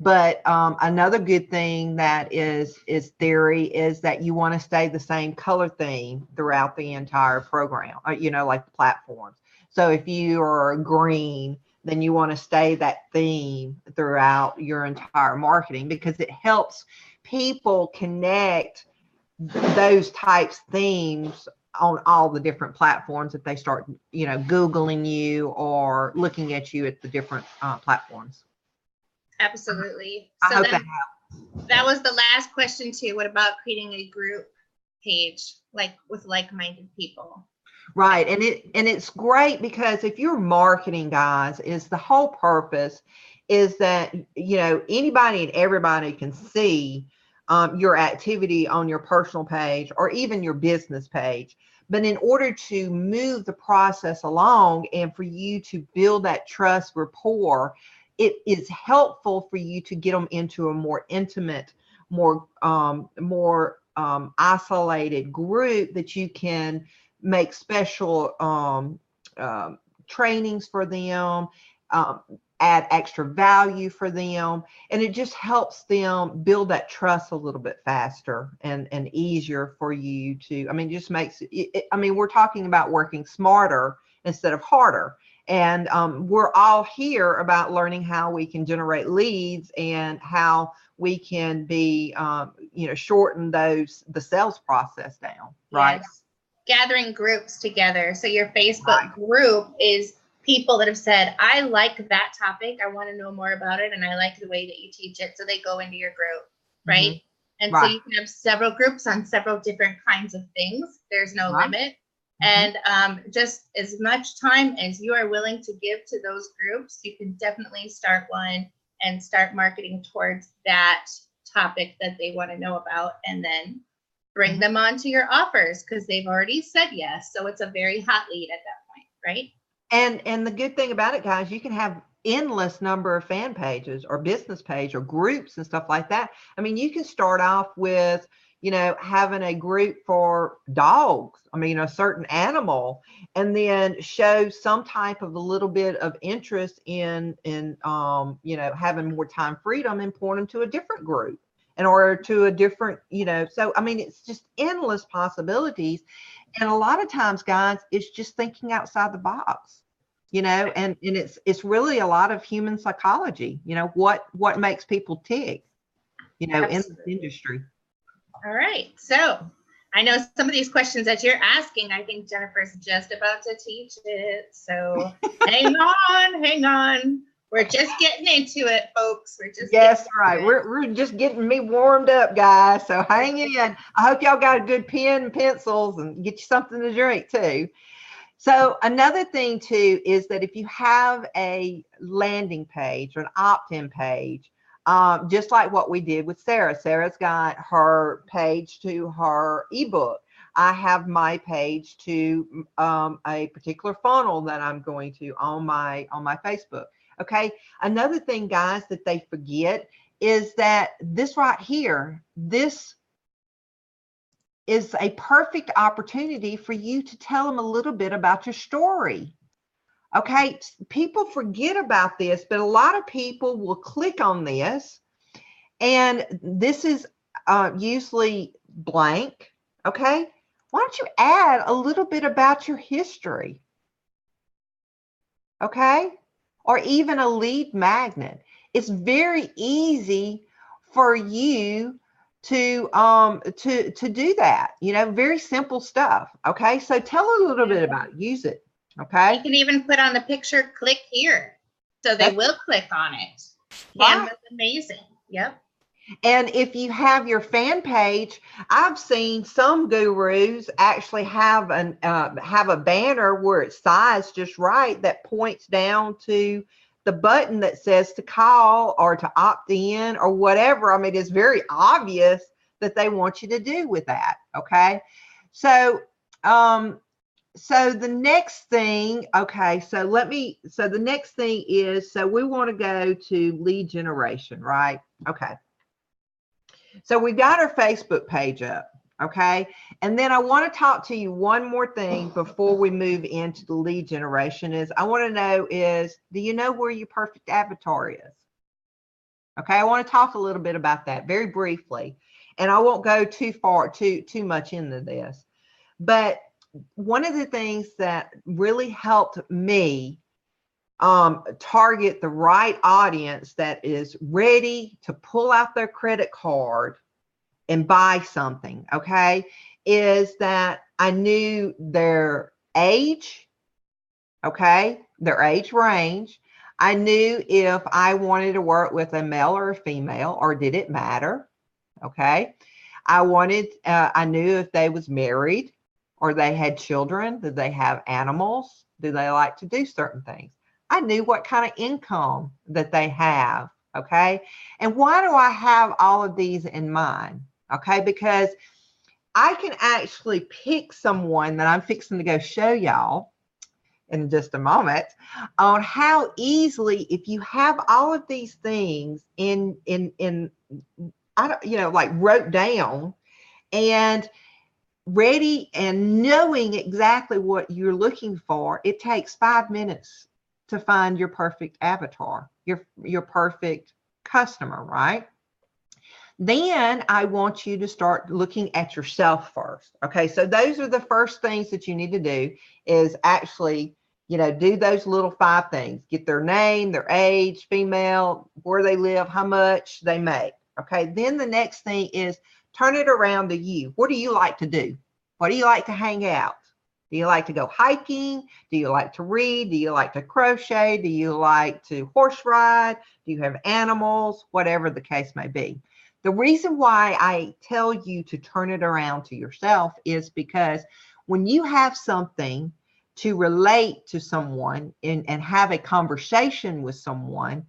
But another good thing that is theory is that you want to stay the same color theme throughout the entire program, like the platforms. So if you are green, then you want to stay that theme throughout your entire marketing, because it helps people connect those types of themes on all the different platforms if they start, Googling you or looking at you at the different platforms. Absolutely. I So hope then that that was the last question too. What about creating a group page, like with like-minded people? Right. And it's great, because if you're marketing, guys, is the whole purpose is that, anybody and everybody can see your activity on your personal page or even your business page. But in order to move the process along and for you to build that trust rapport, it is helpful for you to get them into a more intimate, more isolated group that you can make special trainings for them, add extra value for them, and it just helps them build that trust a little bit faster and easier for you to, it just makes it, we're talking about working smarter instead of harder. And we're all here about learning how we can generate leads and how we can be, shorten the sales process down, right? Yes. Gathering groups together. So your Facebook group is people that have said, I like that topic. I want to know more about it. And I like the way that you teach it. So they go into your group, right? Mm-hmm. And so you can have several groups on several different kinds of things. There's no limit. And just as much time as you are willing to give to those groups, you can definitely start one and start marketing towards that topic that they want to know about, and then bring them onto your offers because they've already said yes. So it's a very hot lead at that point, right? And the good thing about it, guys, you can have endless number of fan pages or business page or groups and stuff like that. You can start off with, having a group for dogs, I mean, a certain animal, and then show some type of a little bit of interest in having more time freedom and point them to a different group in order to a different, so I mean, it's just endless possibilities. And a lot of times, guys, it's just thinking outside the box, and it's really a lot of human psychology, what makes people tick, in this industry. All right. So I know some of these questions that you're asking, I think Jennifer's just about to teach it. So hang on. We're just getting into it, folks. We're just getting me warmed up, guys. So hang in. I hope y'all got a good pen and pencils and get you something to drink too. So another thing too is that if you have a landing page or an opt-in page, just like what we did with Sarah. Sarah's got her page to her ebook. I have my page to a particular funnel that I'm going to on my Facebook. Okay. Another thing, guys, that they forget is that this right here, this is a perfect opportunity for you to tell them a little bit about your story. Okay, people forget about this, but a lot of people will click on this, and this is usually blank. Okay, why don't you add a little bit about your history? Okay, or even a lead magnet. It's very easy for you to do that. Very simple stuff. Okay, so tell a little bit about it. Use it. Okay. You can even put on the picture, click here. So they will click on it. Canva's amazing. Yep. And if you have your fan page, I've seen some gurus actually have a banner where it's sized just right that points down to the button that says to call or to opt in or whatever. I mean, it's very obvious that they want you to do with that. Okay. So, so the next thing, so the next thing is, so we want to go to lead generation, right? Okay. So we got our Facebook page up. Okay. And then I want to talk to you one more thing before we move into the lead generation is I want to know do you know where your perfect avatar is? Okay. I want to talk a little bit about that very briefly, and I won't go too much into this, but one of the things that really helped me target the right audience that is ready to pull out their credit card and buy something, okay, is that I knew their age, okay, their age range. I knew if I wanted to work with a male or a female, or did it matter, okay? I knew if they was married, or they had children, did they have animals? Do they like to do certain things? I knew what kind of income that they have, okay? And why do I have all of these in mind? Okay, because I can actually pick someone that I'm fixing to go show y'all in just a moment on how easily, if you have all of these things in I don't, like wrote down and ready and knowing exactly what you're looking for, it takes 5 minutes to find your perfect avatar, your perfect customer, right? Then I want you to start looking at yourself first. Okay, so those are the first things that you need to do is actually, do those little 5 things. Get their name, their age, female, where they live, how much they make. Okay, then the next thing is turn it around to you. What do you like to do? What do you like to hang out? Do you like to go hiking? Do you like to read? Do you like to crochet? Do you like to horse ride? Do you have animals? Whatever the case may be. The reason why I tell you to turn it around to yourself is because when you have something to relate to someone and have a conversation with someone,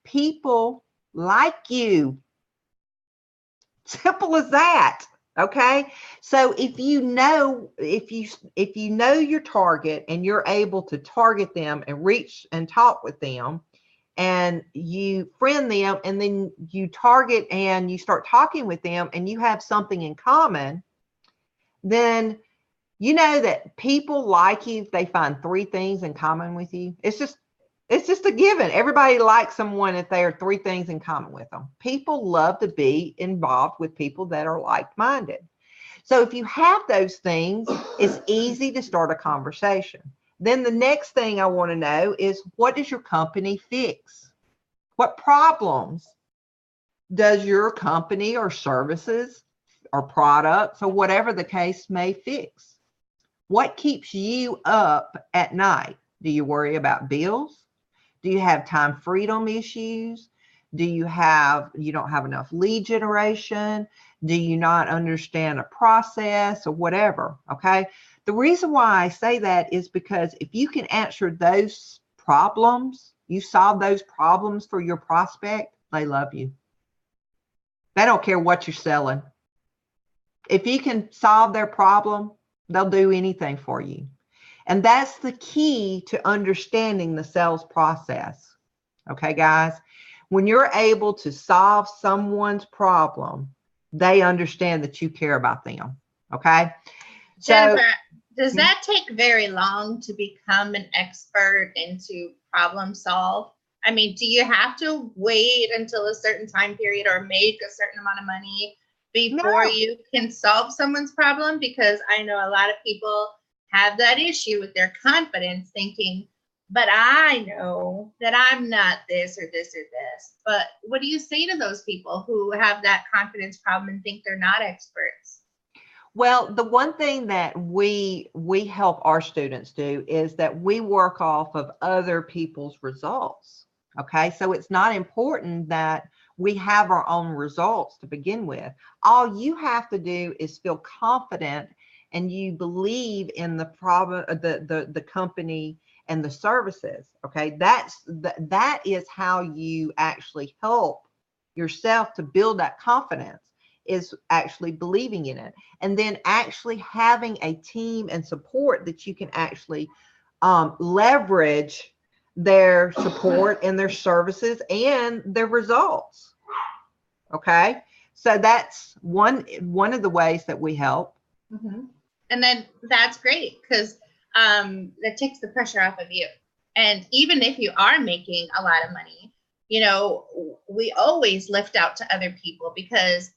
people like you. Simple as that. Okay. So if you know your target and you're able to target them and reach and talk with them, and you friend them, and then you target and you start talking with them, and you have something in common, then you know that people like you if they find 3 things in common with you. It's just a given. Everybody likes someone if there are 3 things in common with them. People love to be involved with people that are like-minded. So if you have those things, it's easy to start a conversation. Then the next thing I want to know is, what does your company fix? What problems does your company or services or products or whatever the case may fix? What keeps you up at night? Do you worry about bills? Do you have time freedom issues? Do you don't have enough lead generation? Do you not understand a process or whatever? Okay. The reason why I say that is because if you can answer those problems, you solve those problems for your prospect, they love you. They don't care what you're selling. If you can solve their problem, they'll do anything for you. And that's the key to understanding the sales process. Okay, guys? When you're able to solve someone's problem, they understand that you care about them. Okay? Jennifer, does that take very long to become an expert into problem solve? I mean, do you have to wait until a certain time period or make a certain amount of money before you can solve someone's problem? Because I know a lot of people have that issue with their confidence, thinking, but I know that I'm not this or this or this. But what do you say to those people who have that confidence problem and think they're not experts? Well, the one thing that we help our students do is that we work off of other people's results. Okay, so it's not important that we have our own results to begin with. All you have to do is feel confident and you believe in the problem, the company and the services. Okay, that is how you actually help yourself to build that confidence, is actually believing in it, and then actually having a team and support that you can actually leverage their support and their services and their results. Okay, so that's one of the ways that we help. Mm-hmm. And then that's great, because that takes the pressure off of you. And even if you are making a lot of money, you know, we always lift out to other people, because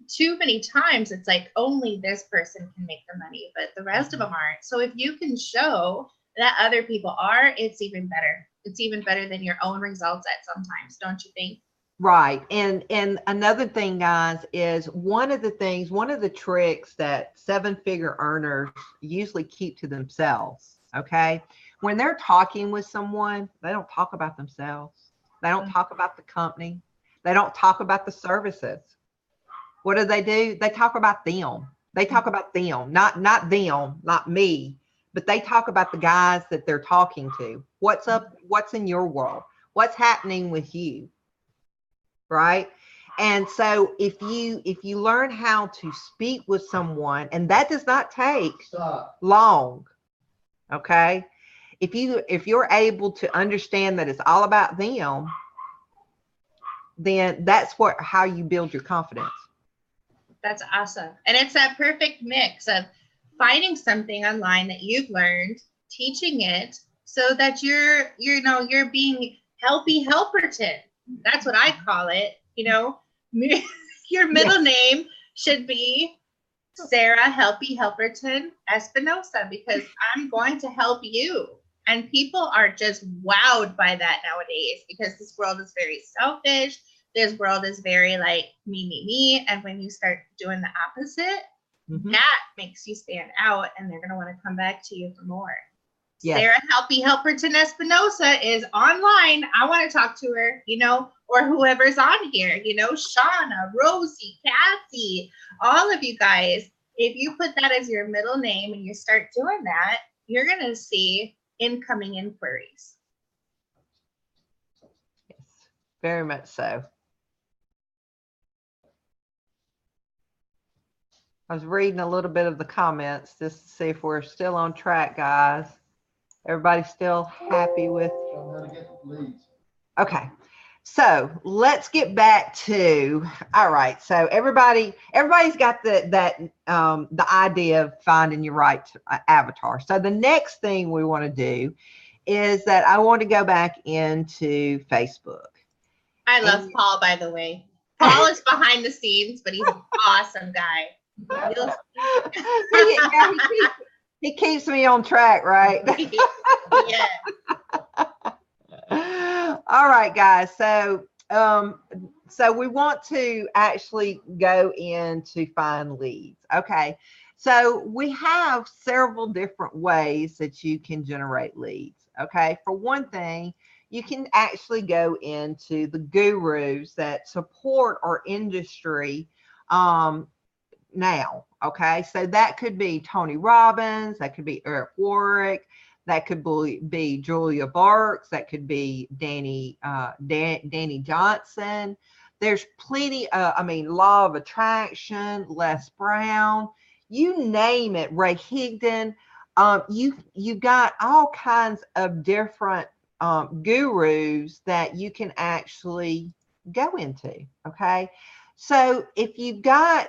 too many times it's like only this person can make the money, but the rest of them aren't. So if you can show that other people are, it's even better. It's even better than your own results at sometimes, don't you think? Right. And another thing, guys, is one of the tricks that 7-figure earners usually keep to themselves. Okay. When they're talking with someone, they don't talk about themselves. They don't talk about the company. They don't talk about the services. What do? They talk about them. They talk about them, not them, not me, but they talk about the guys that they're talking to. What's up? What's in your world? What's happening with you? Right? And so if you learn how to speak with someone, and that does not take long, okay? If you're able to understand that it's all about them, then that's how you build your confidence. That's awesome. And it's that perfect mix of finding something online that you've learned, teaching it, so that you're being Helpy Helperton. That's what I call it. You know, your middle name should be Sarah Helpy Helperton Espinosa, because I'm going to help you. And people are just wowed by that nowadays, because this world is very selfish. This world is very like me. And when you start doing the opposite, that makes you stand out, and they're going to want to come back to you for more. Yes. Sarah Helpy Helperton Espinosa is online. I want to talk to her, or whoever's on here, Shauna, Rosie, Kathy, all of you guys. If you put that as your middle name and you start doing that, you're going to see incoming inquiries. Yes, very much so. I was reading a little bit of the comments just to see if we're still on track, guys. Everybody's still happy with. Show them how to get leads. Okay. So let's get back to, all right. So everybody's got the idea of finding your right avatar. So the next thing we want to do is that I want to go back into Facebook. I love Paul, by the way. Paul is behind the scenes, but he's an awesome guy. He keeps me on track, right? Yeah. All right, guys. So we want to actually go in to find leads. Okay. So we have several different ways that you can generate leads. Okay. For one thing, you can actually go into the gurus that support our industry now. Okay. So that could be Tony Robbins, that could be Eric Warwick, that could be Julia Barks, that could be Danny Johnson. There's plenty Law of Attraction, Les Brown, you name it, Ray Higdon. You got all kinds of different gurus that you can actually go into. Okay. So if you've got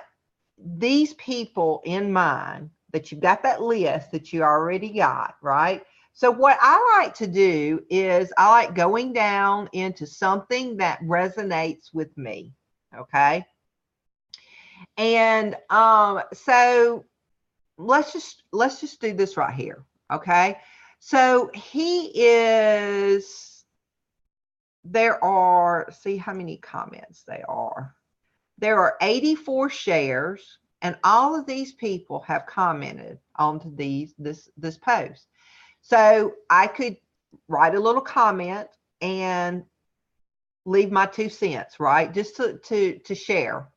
these people in mind, that you've got that list that you already got, right? So what I like to do is I like going down into something that resonates with me. Okay. And so let's just do this right here. Okay. So there are, see how many comments there are. There are 84 shares, and all of these people have commented onto this post. So I could write a little comment and leave my 2 cents, right? Just to share.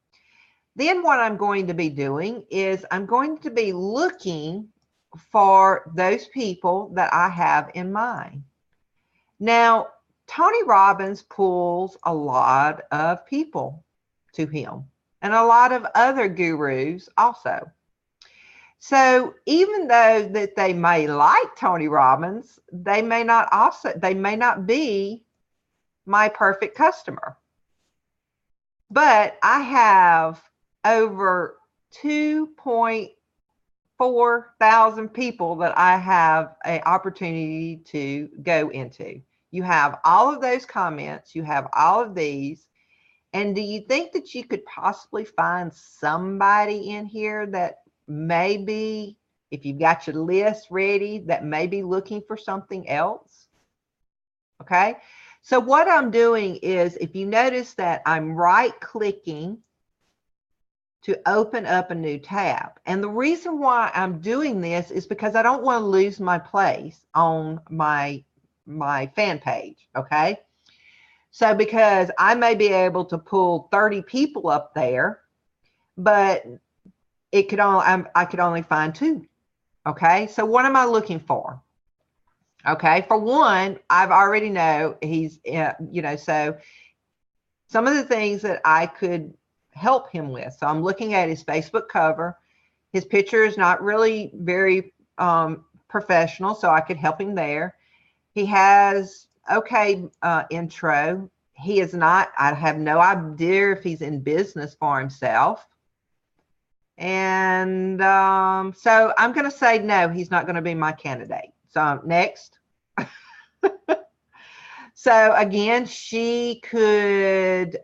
Then what I'm going to be doing is I'm going to be looking for those people that I have in mind. Now, Tony Robbins pulls a lot of people to him, and a lot of other gurus also. So even though that they may like Tony Robbins, they may not be my perfect customer. But I have over 2.4 thousand people that I have an opportunity to go into. You have all of those comments, you have all of these. And do you think that you could possibly find somebody in here that maybe, if you've got your list ready, that may be looking for something else? Okay. So what I'm doing is, if you notice that I'm right clicking to open up a new tab. And the reason why I'm doing this is because I don't want to lose my place on my fan page. Okay. So because I may be able to pull 30 people up there, but I could only find 2. Okay. So what am I looking for? Okay. For one, I've already know he's, so some of the things that I could help him with. So I'm looking at his Facebook cover. His picture is not really very professional, so I could help him there. He has intro. He is not, I have no idea if he's in business for himself. And so I'm going to say no, he's not going to be my candidate. So next. So again, she could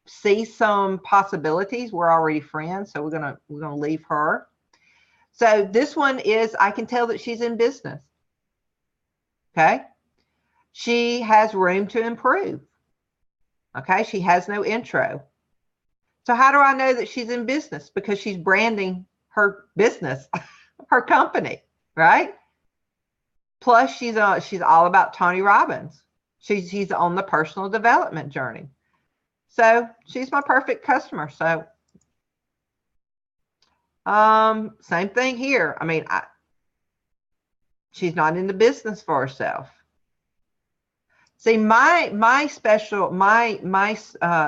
see some possibilities. We're already friends, so we're gonna leave her. So this one is, I can tell that she's in business. Okay. She has room to improve. Okay. She has no intro. So how do I know that she's in business? Because she's branding her business, her company, right? Plus she's all about Tony Robbins. She's on the personal development journey. So she's my perfect customer. So same thing here. I mean, she's not in the business for herself. See, my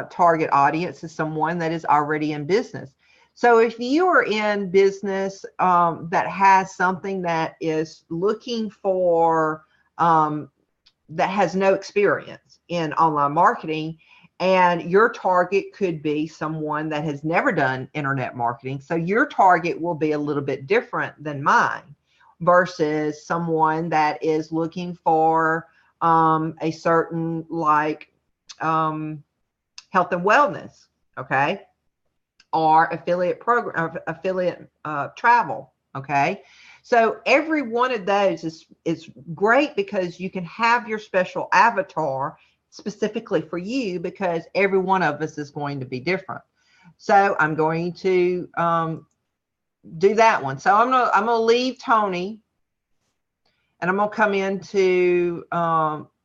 target audience is someone that is already in business. So if you are in business that has something that is looking for that has no experience in online marketing, and your target could be someone that has never done internet marketing. So your target will be a little bit different than mine versus someone that is looking for a certain health and wellness, okay, or affiliate program, affiliate travel, okay. So every one of those is great because you can have your special avatar specifically for you, because every one of us is going to be different. So I'm going to do that one. So I'm gonna leave Tony, and I'm gonna come into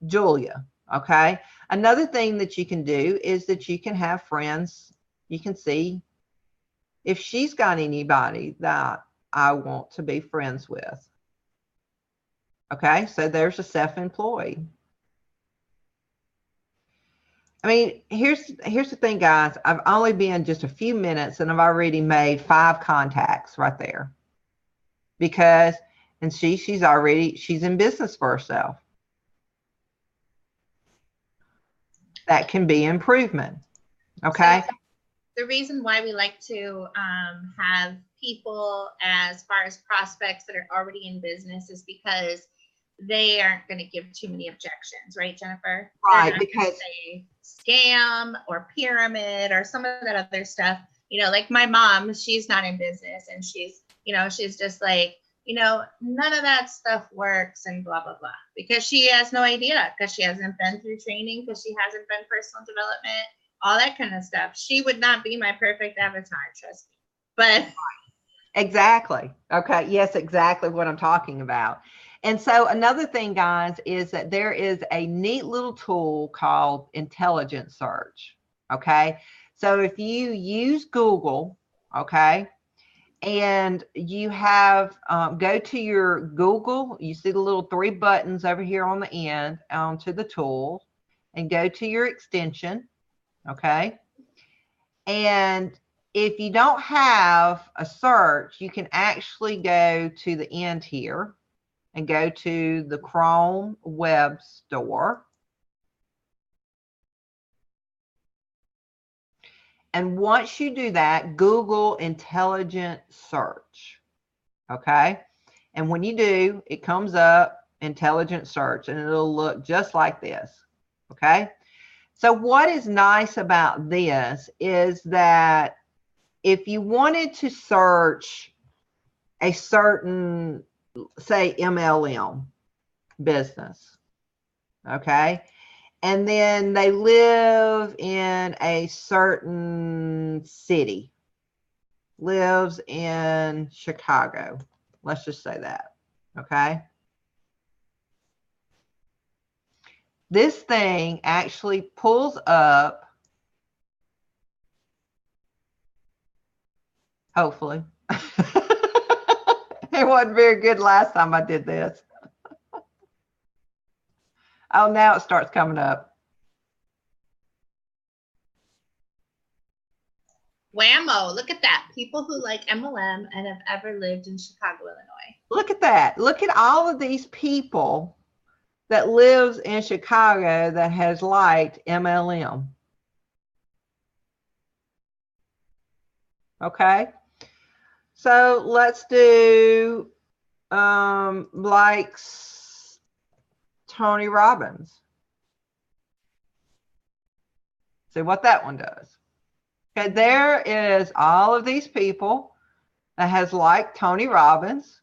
Julia. Okay. Another thing that you can do is that you can have friends. You can see if she's got anybody that I want to be friends with. Okay, so there's a self-employed. I mean, here's the thing, guys. I've only been just a few minutes and I've already made 5 contacts right there. Because, and she's in business for herself. That can be improvement. Okay. So the reason why we like to have people as far as prospects that are already in business is because they aren't going to give too many objections, right, Jennifer? Right, because say scam or pyramid or some of that other stuff. You know, like my mom, she's not in business, and she's just like, none of that stuff works and blah, blah, blah, because she has no idea, because she hasn't been through training, because she hasn't been personal development, all that kind of stuff. She would not be my perfect avatar, trust me. But exactly. Okay. Yes, exactly what I'm talking about. And so another thing, guys, is that there is a neat little tool called intelligent search. Okay. So if you use Google, okay, and you have, go to your Google, you see the little 3 buttons over here on the end onto the tool, and go to your extension. Okay. And if you don't have a search, you can actually go to the end here and go to the Chrome web store. And once you do that, Google intelligent search. Okay. And when you do, it comes up intelligent search, and it'll look just like this. Okay. So what is nice about this is that if you wanted to search a certain, say, MLM business, okay, and then they live in a certain city, lives in Chicago, let's just say that, okay. This thing actually pulls up, hopefully. It wasn't very good last time I did this. Oh, now it starts coming up. whammo, look at that. People who like MLM and have ever lived in Chicago, Illinois. Look at that. Look at all of these people that lives in Chicago that has liked MLM. Okay. So let's do likes Tony Robbins. See what that one does. Okay, there is all of these people that has liked Tony Robbins.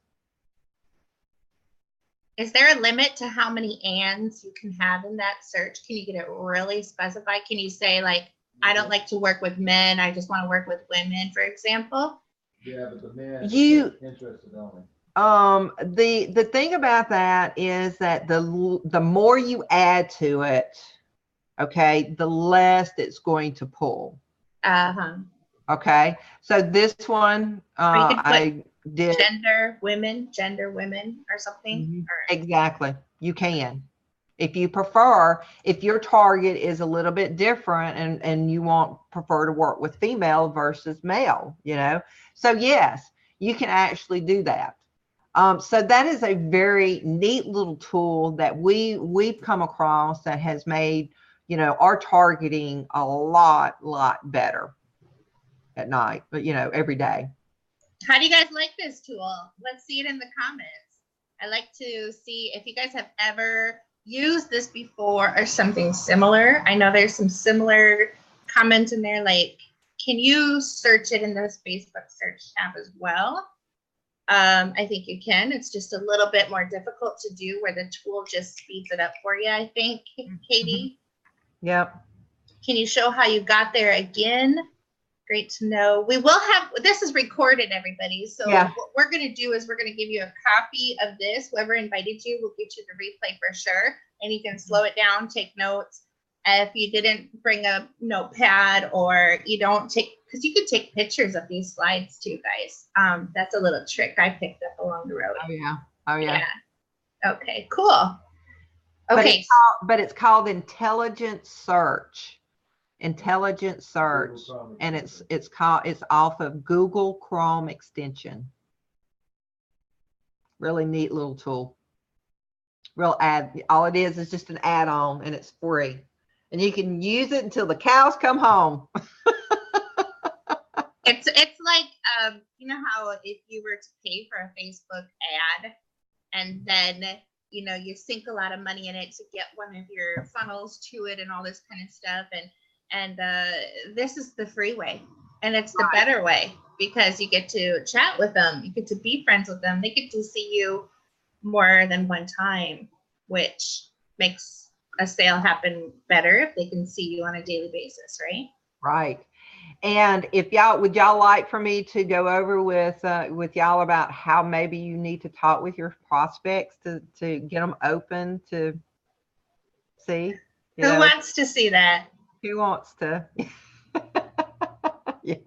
Is there a limit to how many ands you can have in that search? Can you get it really specified? Can you say, like, I don't like to work with men, I just want to work with women, for example? Yeah, but the men interested only. The thing about that is that the more you add to it, okay, the less it's going to pull. Okay, so this one I did gender women or something. Exactly. You can, if you prefer, if your target is a little bit different and you prefer to work with female versus male, so yes, you can actually do that. So that is a very neat little tool that we've come across that has made, you know, our targeting a lot better at night, but you know, every day. How do you guys like this tool? Let's see it in the comments. I like to see if you guys have ever used this before or something similar. I know there's some similar comments in there, like, can you search it in this Facebook search tab as well? I think you can. It's just a little bit more difficult to do where the tool just speeds it up for you, I think, Katie. Yep. Can you show how you got there again? Great to know. We will have, this is recorded, everybody. So yeah, what we're going to do is we're going to give you a copy of this. Whoever invited you will get you the replay for sure. And you can slow it down, take notes. If you didn't bring a notepad or you don't take, because you could take pictures of these slides too, guys. That's a little trick I picked up along the road. Oh, yeah. Oh, yeah. Okay, cool. Okay. But it's called intelligent search. Intelligent search, and it's off of Google Chrome extension. Really neat little tool. Real all it is just an add-on, and it's free, and you can use it until the cows come home. It's like you know how if you were to pay for a Facebook ad and then you know you sink a lot of money in it to get one of your funnels to it and all this kind of stuff, and this is the free way, and it's the better way because you get to chat with them, you get to be friends with them, they get to see you more than one time, which makes a sale happen better if they can see you on a daily basis, right? Right. And if would y'all like for me to go over with y'all about how maybe you need to talk with your prospects to get them open to see? Who wants to see that? Who wants to? Yes.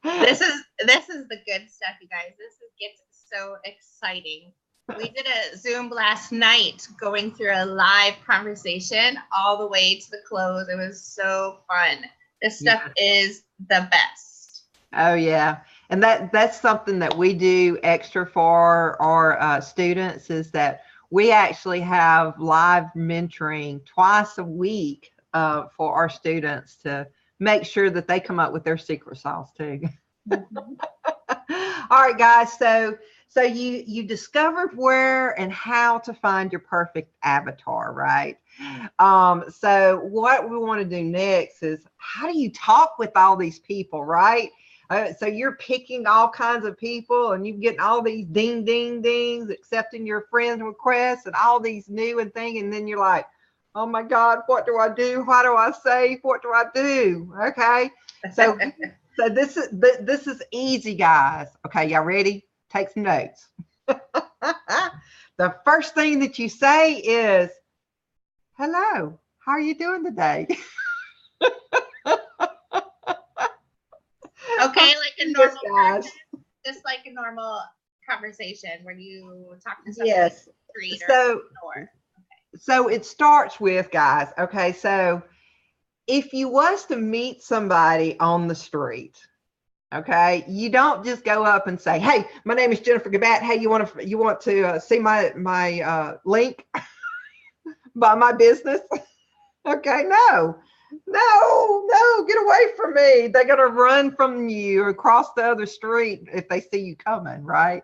This is the good stuff, you guys. This gets so exciting. We did a Zoom last night going through a live conversation all the way to the close. It was so fun. This stuff is the best. Oh yeah. And that's something that we do extra for our students, is that we actually have live mentoring twice a week for our students to make sure that they come up with their secret sauce too. All right, guys. So you discovered where and how to find your perfect avatar, right? So what we want to do next is, how do you talk with all these people, right? So you're picking all kinds of people and you're getting all these ding, ding, dings, accepting your friends' requests and all these new and things. And then you're like, oh my God, what do I do? What do I say? What do I do? Okay. So this is easy, guys. Okay. Y'all ready? Take some notes. The first thing that you say is, hello, how are you doing today? Okay, like a normal person, just like a normal conversation where you talk to somebody on the street or store. So it starts with, guys, okay, so if you was to meet somebody on the street, okay, you don't just go up and say, hey, my name is Jennifer Gibat. Hey, you want to see my link by my business? Okay, no, get away from me. They're going to run from you or across the other street if they see you coming, right?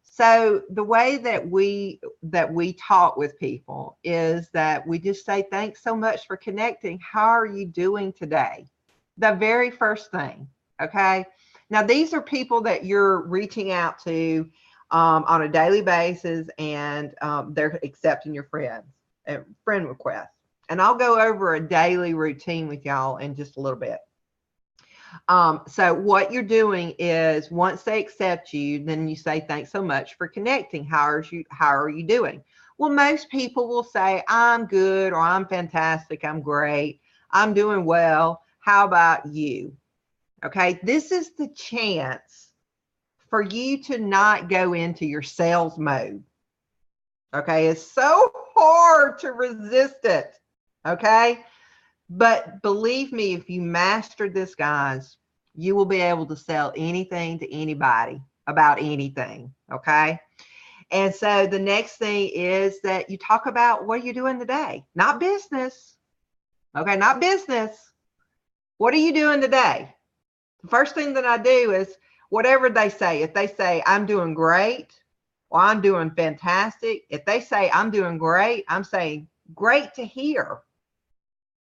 So the way that we talk with people is that we just say, thanks so much for connecting. How are you doing today? The very first thing, okay? Now, these are people that you're reaching out to on a daily basis, and they're accepting your friend requests. And I'll go over a daily routine with y'all in just a little bit. So what you're doing is, once they accept you, then you say, thanks so much for connecting. How are you doing? Well, most people will say, I'm good, or I'm fantastic, I'm great, I'm doing well. How about you? Okay, this is the chance for you to not go into your sales mode. Okay, it's so hard to resist it. Okay, but believe me, if you master this, guys, you will be able to sell anything to anybody about anything. Okay. And so the next thing is that you talk about what are you doing today? Not business. Okay. Not business. What are you doing today? The first thing that I do is whatever they say. If they say, I'm doing great, or I'm doing fantastic. If they say, I'm doing great, I'm saying, great to hear.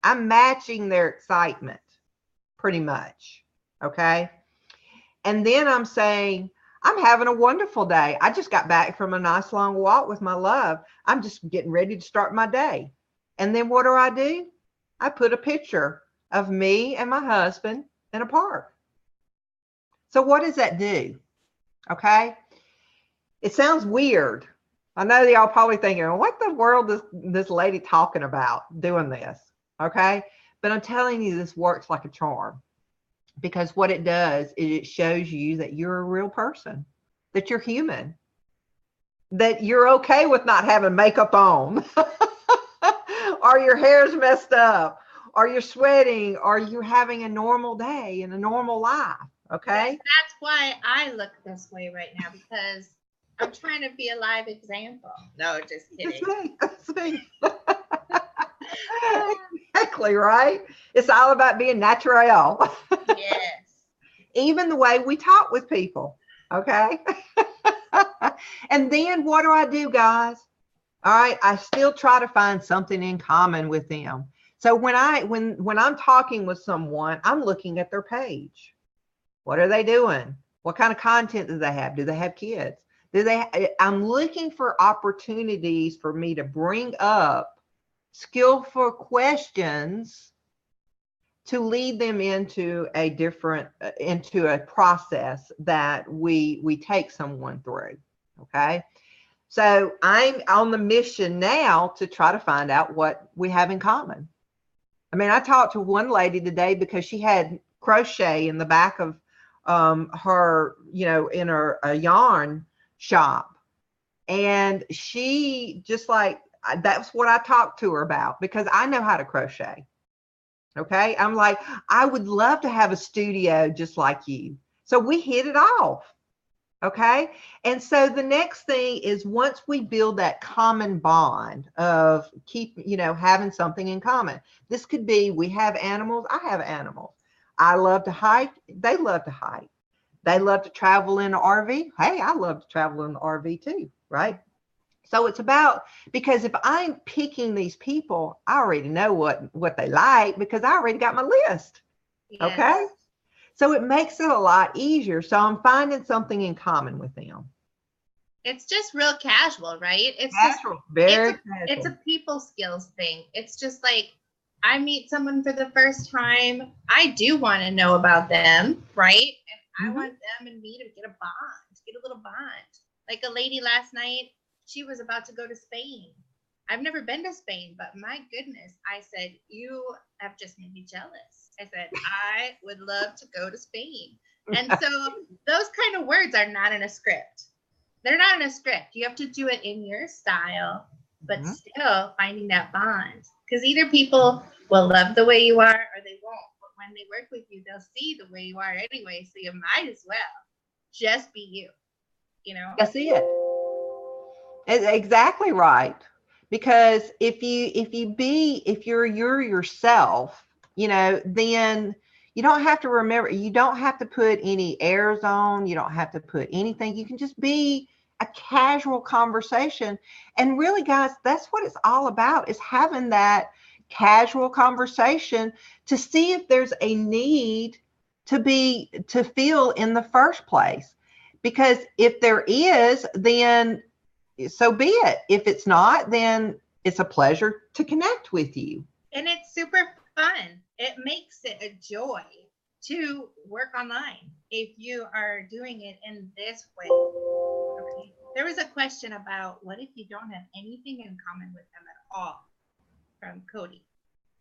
I'm matching their excitement pretty much. Okay. And then I'm saying, I'm having a wonderful day. I just got back from a nice long walk with my love. I'm just getting ready to start my day. And then what do? I put a picture of me and my husband in a park. So what does that do? Okay. It sounds weird. I know y'all probably thinking, what the world is this lady talking about doing this? Okay. But I'm telling you, this works like a charm, because what it does is it shows you that you're a real person, that you're human, that you're okay with not having makeup on, or your hair's messed up, or you're sweating, or you're having a normal day and a normal life. Okay. Yes, that's why I look this way right now, because I'm trying to be a live example. No, just kidding. That's me. Exactly, right? It's all about being natural. Yes. Even the way we talk with people. Okay. And then what do, guys? All right. I still try to find something in common with them. So when I'm talking with someone, I'm looking at their page. What are they doing? What kind of content do they have? Do they have kids? I'm looking for opportunities for me to bring up skillful questions to lead them into a process that we take someone through. Okay. So I'm on the mission now to try to find out what we have in common. I mean, I talked to one lady today because she had crochet in the back of her, in a yarn shop. And she just that's what I talked to her about, because I know how to crochet. Okay. I'm like, I would love to have a studio just like you. So we hit it off. Okay. And so the next thing is, once we build that common bond of having something in common, this could be, we have animals. I have animals. I love to hike. They love to hike. They love to travel in an RV. Hey, I love to travel in an RV too, right? So it's about, because if I'm picking these people, I already know what they like, because I already got my list. Yes. Okay. So it makes it a lot easier. So I'm finding something in common with them. It's just real casual, right? It's casual, just, very casual. It's a people skills thing. It's just like, I meet someone for the first time. I do want to know about them, right? And I want them and me to get a little bond. Like a lady last night, she was about to go to Spain. I've never been to Spain, but my goodness, I said, you have just made me jealous. I said, I would love to go to Spain. And so those kind of words are not in a script. They're not in a script. You have to do it in your style, but still finding that bond. Because either people will love the way you are or they won't. But when they work with you, they'll see the way you are anyway. So you might as well just be you, That's it. It's exactly right. Because if you're yourself, then you don't have to remember, you don't have to put any airs on. You don't have to put anything. You can just be a casual conversation. And really, guys, that's what it's all about, is having that casual conversation to see if there's a need to feel in the first place. Because if there is, then so be it. If it's not, then it's a pleasure to connect with you. And it's super fun. It makes it a joy to work online if you are doing it in this way. Okay. There was a question about, what if you don't have anything in common with them at all, from Cody.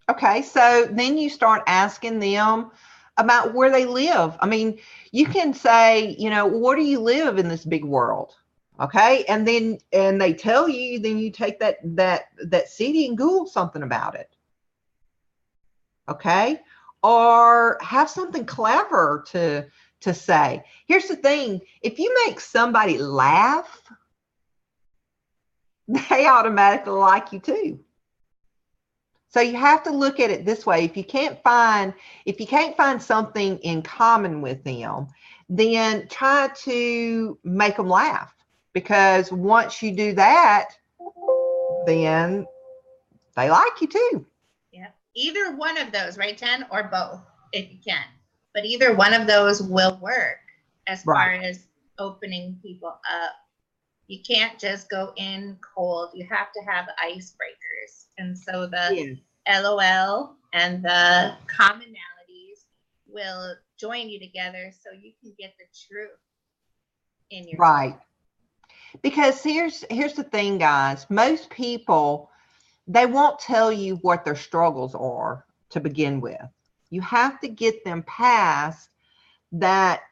Okay, so then you start asking them about where they live. I mean, you can say, where do you live in this big world? Okay. And they tell you, then you take that city and Google something about it. Okay. Or have something clever to to say. Here's the thing. If you make somebody laugh, they automatically like you too. So you have to look at it this way. If you can't find something in common with them, then try to make them laugh. Because once you do that, then they like you too. Yeah. Either one of those, right, Jen? Or both, if you can. But either one of those will work as far as opening people up. You can't just go in cold. You have to have icebreakers. And so the LOL and the commonalities will join you together so you can get the truth in your right. Because here's the thing, guys. Most people, they won't tell you what their struggles are to begin with. You have to get them past that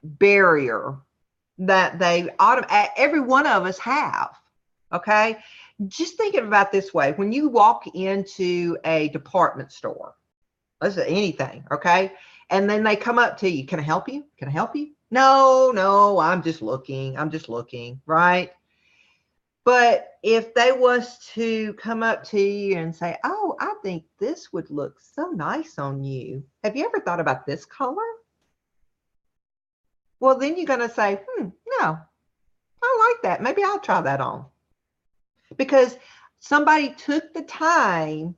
barrier that every one of us have. Okay. Just thinking about this way, when you walk into a department store, let's say anything, okay, and then they come up to you, can I help you? Can I help you? No, I'm just looking, right? But if they was to come up to you and say, oh, I think this would look so nice on you. Have you ever thought about this color? Well, then you're going to say, no, I like that. Maybe I'll try that on. Because somebody took the time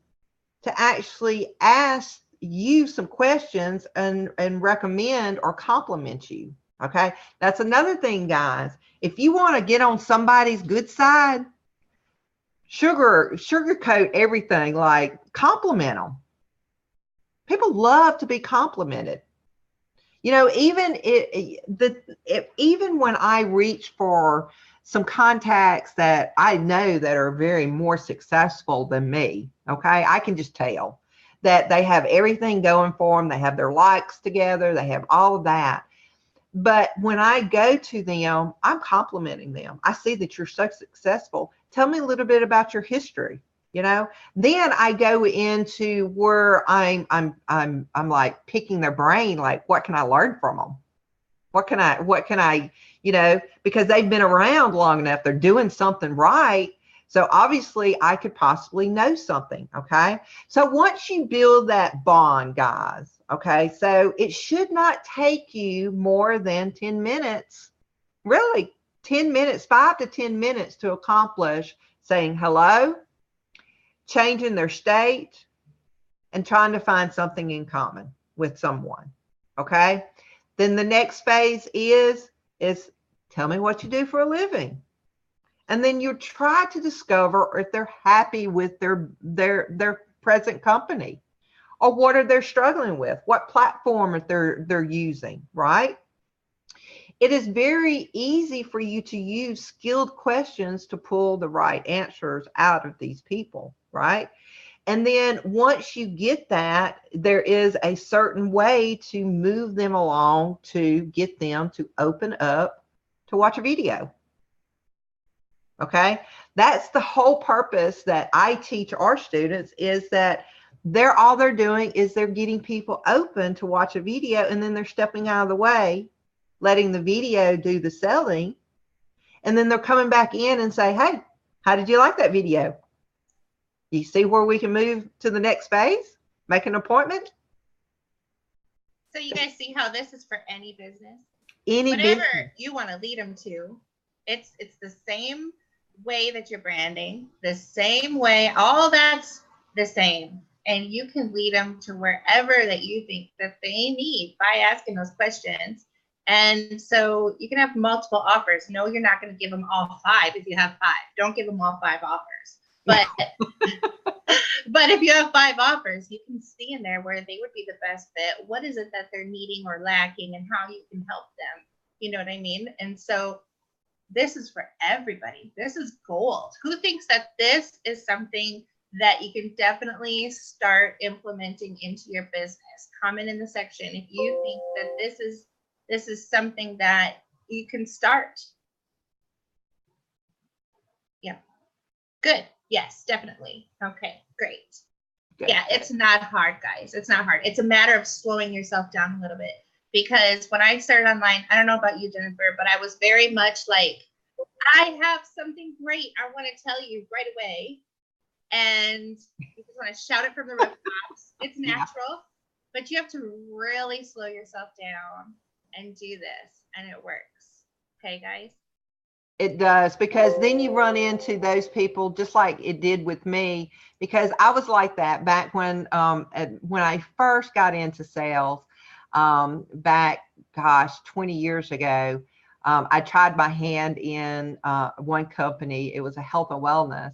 to actually ask you some questions and recommend or compliment you. Okay. That's another thing, guys. If you want to get on somebody's good side, sugarcoat everything, like compliment them. People love to be complimented. You know, even even when I reach for some contacts that I know that are very more successful than me, okay, I can just tell that they have everything going for them. They have their likes together. They have all of that. But when I go to them, I'm complimenting them. I see that you're so successful. Tell me a little bit about your history. You know, then I go into where I'm like picking their brain, like, what can I learn from them? What can I, you know, because they've been around long enough, they're doing something right. So obviously I could possibly know something. Okay. So once you build that bond, guys, okay, so it should not take you more than 10 minutes, really 10 minutes, 5 to 10 minutes to accomplish saying hello, changing their state, and trying to find something in common with someone. Okay. Then the next phase is tell me what you do for a living. And then you try to discover if they're happy with their present company, or what are they struggling with, what platform they're using, right? It is very easy for you to use skilled questions to pull the right answers out of these people, right? And then once you get that, there is a certain way to move them along to get them to open up to watch a video. Okay, that's the whole purpose that I teach our students, is that all they're doing is they're getting people open to watch a video, and then they're stepping out of the way, letting the video do the selling, and then they're coming back in and say, hey, how did you like that video? You see where we can move to the next phase? Make an appointment? So you guys see how this is for any business? Whatever business you want to lead them to, it's the same way that you're branding, the same way, all that's the same. And you can lead them to wherever that you think that they need by asking those questions. And so you can have multiple offers. No, you're not going to give them all 5 if you have 5. Don't give them all 5 offers. But but if you have 5 offers, you can see in there where they would be the best fit. What is it that they're needing or lacking, and how you can help them? You know what I mean? And so this is for everybody. This is gold. Who thinks that this is something that you can definitely start implementing into your business? Comment in the section if you think that this is something that you can start. Yeah. Good. Yes, definitely. Okay, great. Good. Yeah, it's not hard, guys. It's not hard. It's a matter of slowing yourself down a little bit. because when I started online, I don't know about you, Jennifer, but I was very much like, I have something great I want to tell you right away. And you just want to shout it from the rooftops. It's natural, but you have to really slow yourself down and do this, and it works. Okay, guys? It does, because then you run into those people just like it did with me, because I was like that back when I first got into sales, back, gosh, 20 years ago. I tried my hand in one company. It was a health and wellness.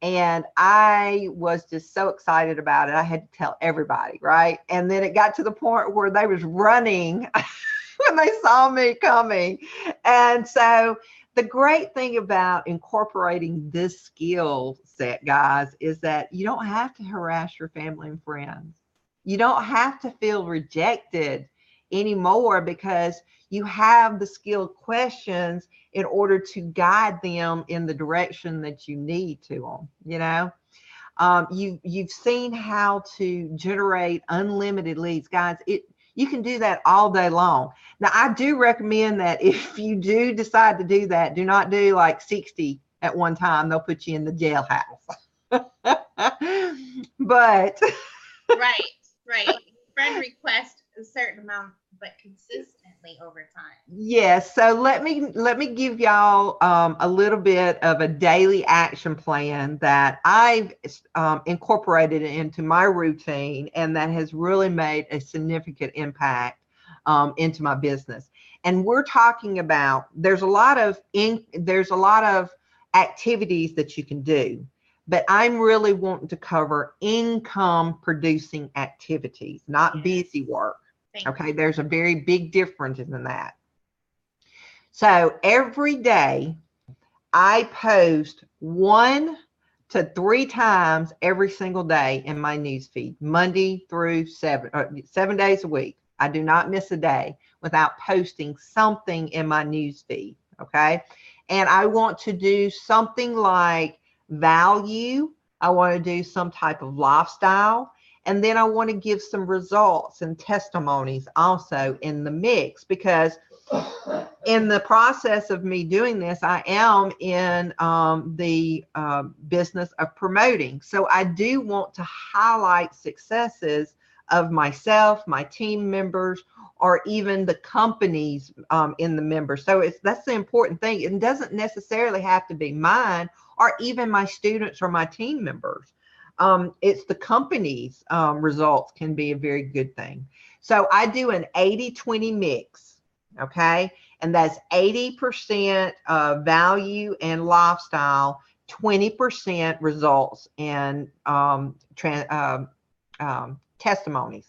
And I was just so excited about it. I had to tell everybody, right? And then it got to the point where they was running when they saw me coming. And so the great thing about incorporating this skill set, guys, is that you don't have to harass your family and friends. You don't have to feel rejected anymore, because you have the skilled questions in order to guide them in the direction that you need to them. You know, you've seen how to generate unlimited leads, guys. You can do that all day long. Now, I do recommend that if you do decide to do that, do not do like 60 at one time. They'll put you in the jailhouse. But right. Friend request a certain amount, but consistently over time. yes. So let me give y'all a little bit of a daily action plan that I've incorporated into my routine, and that has really made a significant impact into my business. And we're talking about, there's a lot of activities that you can do, but I'm really wanting to cover income producing activities, not busy work. Okay, there's a very big difference in that. So every day I post 1 to 3 times every single day in my newsfeed, Monday through 7 days a week. I do not miss a day without posting something in my newsfeed. Okay, and I want to do something like value. I want to do some type of lifestyle. And then I want to give some results and testimonies also in the mix, because in the process of me doing this, I am in the business of promoting. So I do want to highlight successes of myself, my team members, or even the companies in the members. So that's the important thing. It doesn't necessarily have to be mine or even my students or my team members. It's the company's results can be a very good thing. So I do an 80-20 mix, okay? And that's 80% value and lifestyle, 20% results and testimonies,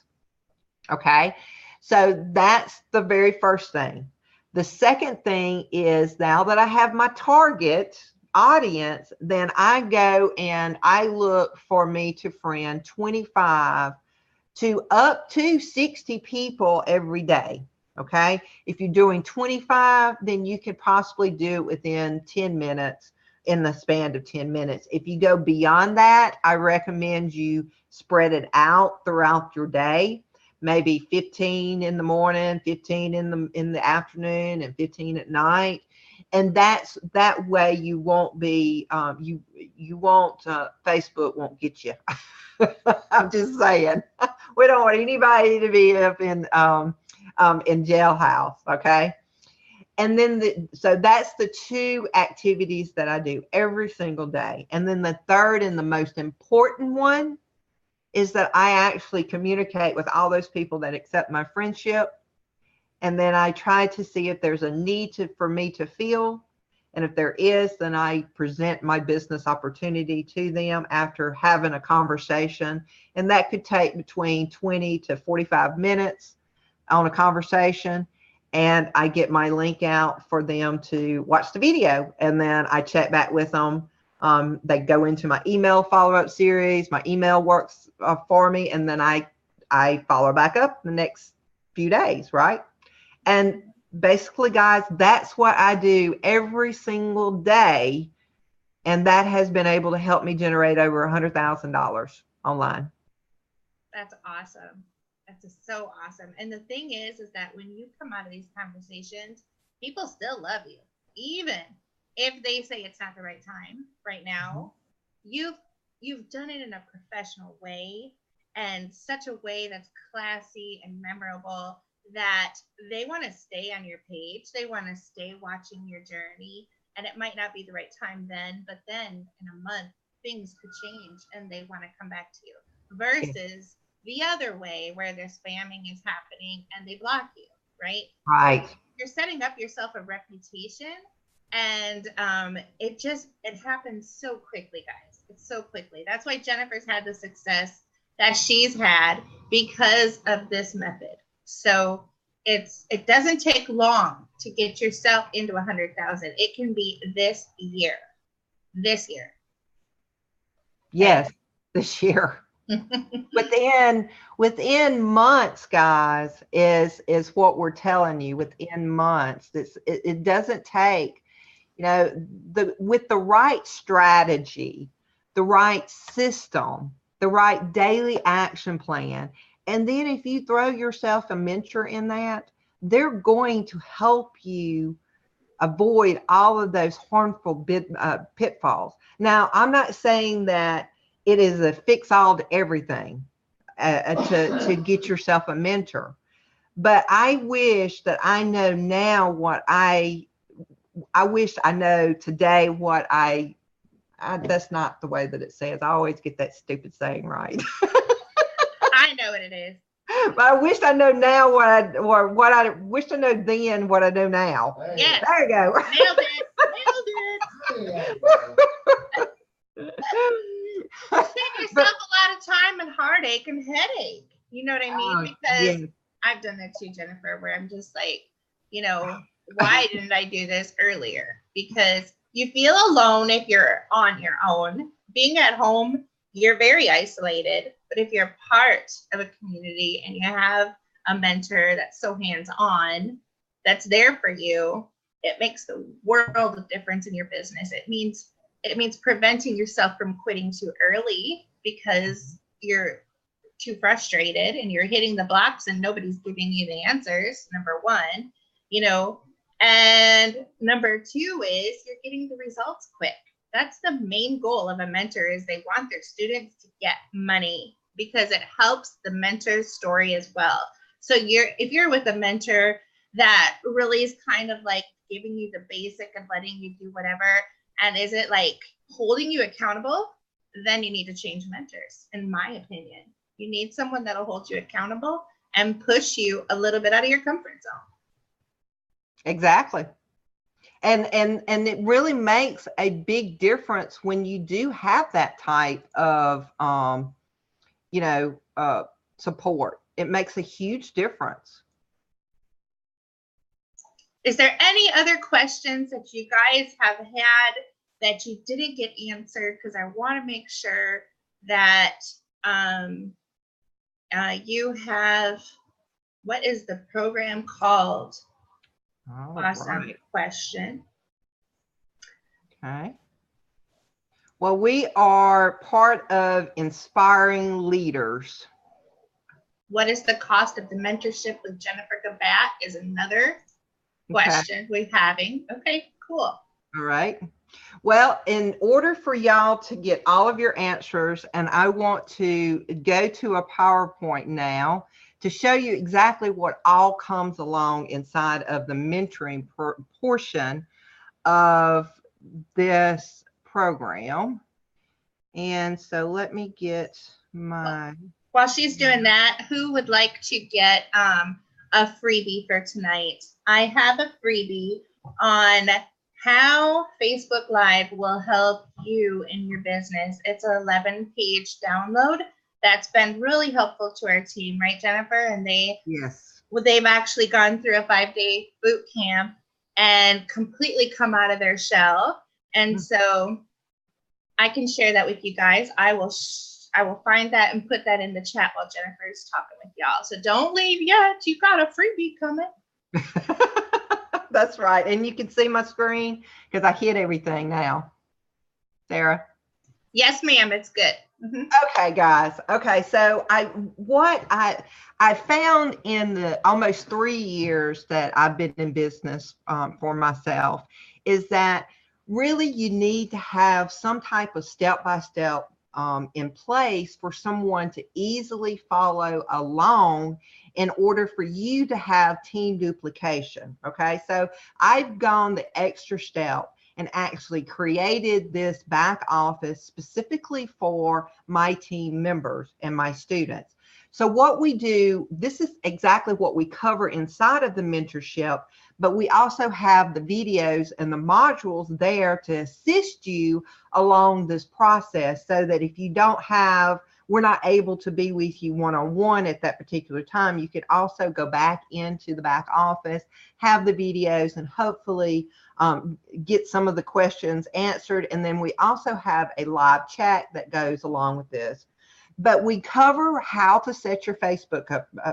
okay? So that's the very first thing. The second thing is, now that I have my target audience, then I go and I look for me to friend 25 to up to 60 people every day. Okay. If you're doing 25, then you could possibly do it within 10 minutes, in the span of 10 minutes. If you go beyond that, I recommend you spread it out throughout your day. Maybe 15 in the morning, 15 in the afternoon, and 15 at night. And that way you won't be, you won't, Facebook won't get you. I'm just saying, we don't want anybody to be up in jailhouse. Okay. And then, so that's the 2 activities that I do every single day. And then the third and the most important one is that I actually communicate with all those people that accept my friendship. And then I try to see if there's a need for me to fill. And if there is, then I present my business opportunity to them after having a conversation. And that could take between 20 to 45 minutes on a conversation. And I get my link out for them to watch the video. And then I check back with them. They go into my email follow-up series. My email works for me. And then I follow back up the next few days, right? And basically, guys, that's what I do every single day. And that has been able to help me generate over $100,000 online. That's awesome. That's just so awesome. And the thing is that when you come out of these conversations, people still love you, even if they say it's not the right time right now. You've done it in a professional way, and such a way that's classy and memorable that they want to stay on your page. They want to stay watching your journey. And it might not be the right time then, but then in a month, things could change and they want to come back to you. Versus the other way where their spamming is happening and they block you, right? Right. So you're setting up yourself a reputation, and it happens so quickly, guys. It's so quickly. That's why Jennifer's had the success that she's had because of this method. So it doesn't take long to get yourself into 100,000. It can be this year. Yes, this year. within months, guys, is what we're telling you. Within months, it doesn't take, with the right strategy, the right system, the right daily action plan. And then if you throw yourself a mentor in that, they're going to help you avoid all of those harmful pitfalls. Now, I'm not saying that it is a fix all to everything to get yourself a mentor, but I wish that I know now what I wish I know today what that's not the way that it says. I always get that stupid saying right. I know what it is. But I wish I know now what I wish I know then what I know now. Hey. Yes. There you go. Nailed it. You save yourself a lot of time and heartache and headache. You know what I mean? Because yes. I've done that too, Jennifer, where I'm just like, why didn't I do this earlier? Because you feel alone if you're on your own. Being at home, you're very isolated. But if you're part of a community and you have a mentor that's so hands-on, that's there for you, it makes the world of difference in your business. It means preventing yourself from quitting too early because you're too frustrated and you're hitting the blocks and nobody's giving you the answers, number one, and number two is you're getting the results quick. That's the main goal of a mentor, is they want their students to get money because it helps the mentor's story as well. So if you're with a mentor that really is kind of like giving you the basic and letting you do whatever, and is it like holding you accountable, then you need to change mentors, in my opinion. You need someone that'll hold you accountable and push you a little bit out of your comfort zone. Exactly. And it really makes a big difference when you do have that type of, support. It makes a huge difference. Is there any other questions that you guys have had that you didn't get answered? Because I want to make sure that you have, what is the program called? Awesome. Right. Question. Okay. Well, we are part of Inspiring Leaders. What is the cost of the mentorship with Jennifer Gibat is another question we're having. Okay, cool. All right. Well, in order for y'all to get all of your answers, and I want to go to a PowerPoint now to show you exactly what all comes along inside of the mentoring portion of this program. And so let me get my... While she's doing that, who would like to get a freebie for tonight? I have a freebie on how Facebook Live will help you in your business. It's an 11-page download that's been really helpful to our team, right, Jennifer? And they've actually gone through a 5-day boot camp and completely come out of their shell. And so I can share that with you guys. I will find that and put that in the chat while Jennifer is talking with y'all. So don't leave yet. You got a freebie coming. That's right. And you can see my screen because I hit everything now. Sarah? Yes, ma'am. It's good. Okay, guys. Okay, so I found in the almost 3 years that I've been in business for myself is that really you need to have some type of step-by-step in place for someone to easily follow along in order for you to have team duplication. Okay, so I've gone the extra step and actually created this back office specifically for my team members and my students. So what we do, this is exactly what we cover inside of the mentorship, but we also have the videos and the modules there to assist you along this process so that if you don't have, we're not able to be with you one-on-one at that particular time, you could also go back into the back office, have the videos, and hopefully get some of the questions answered. And then we also have a live chat that goes along with this. But we cover how to set your Facebook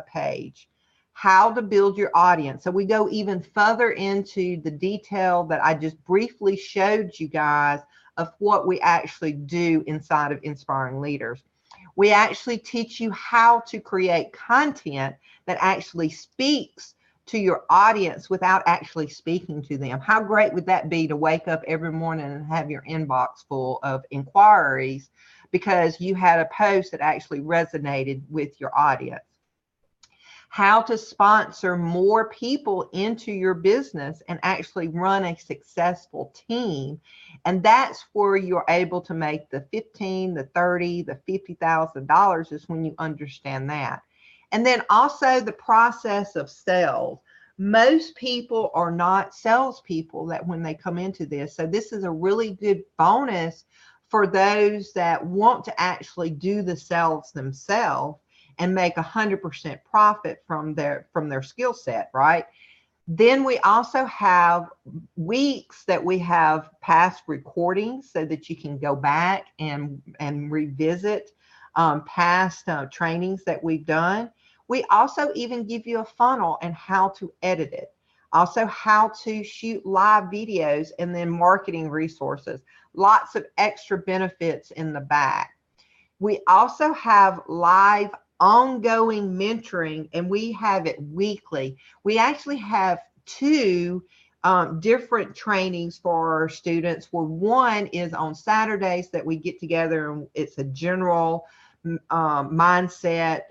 page, how to build your audience. So we go even further into the detail that I just briefly showed you guys of what we actually do inside of Inspiring Leaders. We actually teach you how to create content that actually speaks to your audience without actually speaking to them. How great would that be to wake up every morning and have your inbox full of inquiries because you had a post that actually resonated with your audience? How to sponsor more people into your business and actually run a successful team. And that's where you're able to make the $15, the $30, the $50,000 is when you understand that. And then also the process of sales. Most people are not salespeople that when they come into this. So this is a really good bonus for those that want to actually do the sales themselves and make 100% profit from their skill set, right? Then we also have weeks that we have past recordings so that you can go back and revisit past trainings that we've done. We also even give you a funnel and how to edit it. Also how to shoot live videos and then marketing resources. Lots of extra benefits in the back. We also have live ongoing mentoring, and we have it weekly. We actually have two different trainings for our students, where one is on Saturdays that we get together and it's a general mindset,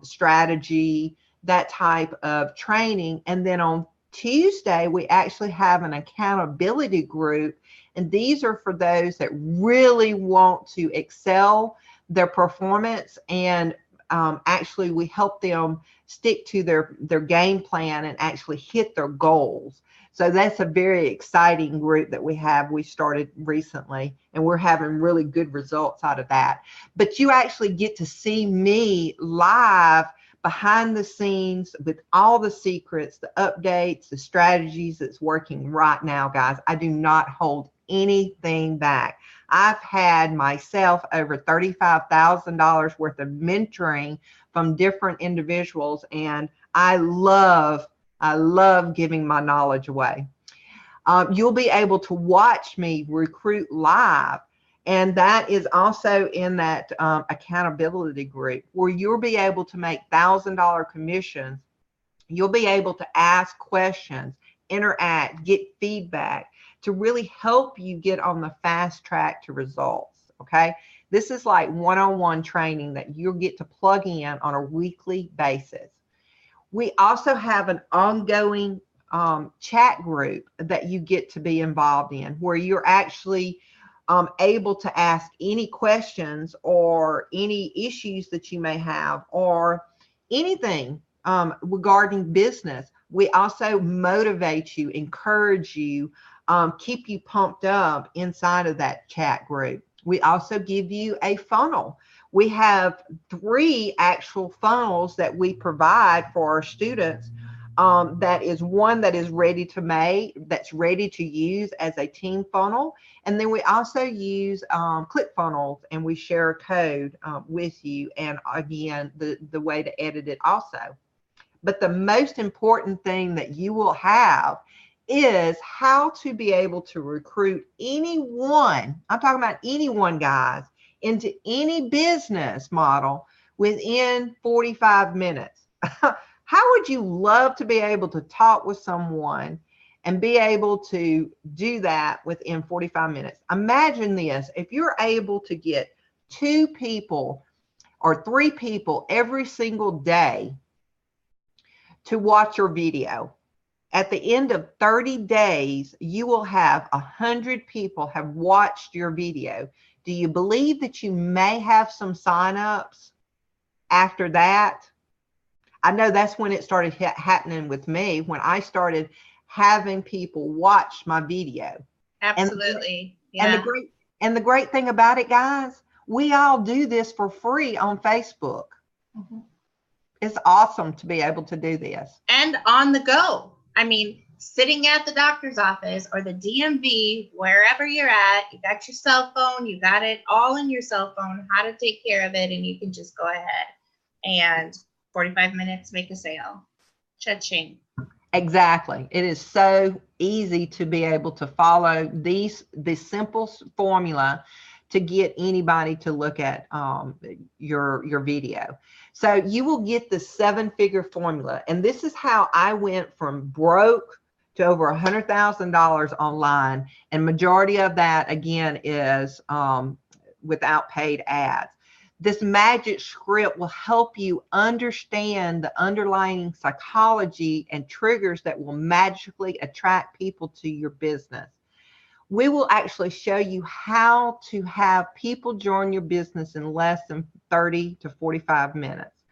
strategy, that type of training. And then on Tuesday, we actually have an accountability group. And these are for those that really want to excel their performance, and actually we help them stick to their game plan and actually hit their goals. So that's a very exciting group that we have. We started recently and we're having really good results out of that. But you actually get to see me live behind the scenes with all the secrets, the updates, the strategies that's working right now, guys. I do not hold anything back. I've had myself over $35,000 worth of mentoring from different individuals, and I love giving my knowledge away. You'll be able to watch me recruit live, and that is also in that accountability group, where you'll be able to make $1,000 commissions. You'll be able to ask questions, interact, get feedback to really help you get on the fast track to results. Okay, this is like one-on-one training that you'll get to plug in on a weekly basis. We also have an ongoing chat group that you get to be involved in, where you're actually able to ask any questions or any issues that you may have, or anything regarding business. We also motivate you, encourage you, keep you pumped up inside of that chat group. We also give you a funnel. We have 3 actual funnels that we provide for our students. That is one that is ready to make, that's ready to use as a team funnel. And then we also use ClickFunnels, and we share a code with you, and again, the way to edit it also. But the most important thing that you will have is how to be able to recruit anyone. I'm talking about anyone, guys, into any business model within 45 minutes. How would you love to be able to talk with someone and be able to do that within 45 minutes? Imagine this, if you're able to get 2 people or 3 people every single day to watch your video. At the end of 30 days, you will have 100 people have watched your video. Do you believe that you may have some signups after that? I know that's when it started happening with me, when I started having people watch my video. Absolutely. And the great thing about it, guys, we all do this for free on Facebook. Mm-hmm. It's awesome to be able to do this. And on the go. I mean, sitting at the doctor's office or the DMV, wherever you're at, you got your cell phone, you got it all in your cell phone, how to take care of it, and you can just go ahead and 45 minutes, make a sale. Cha-ching. Exactly. It is so easy to be able to follow this simple formula to get anybody to look at your video. So you will get the 7-figure formula. And this is how I went from broke to over $100,000 online. And majority of that, again, is without paid ads. This magic script will help you understand the underlying psychology and triggers that will magically attract people to your business. We will actually show you how to have people join your business in less than 30 to 45 minutes,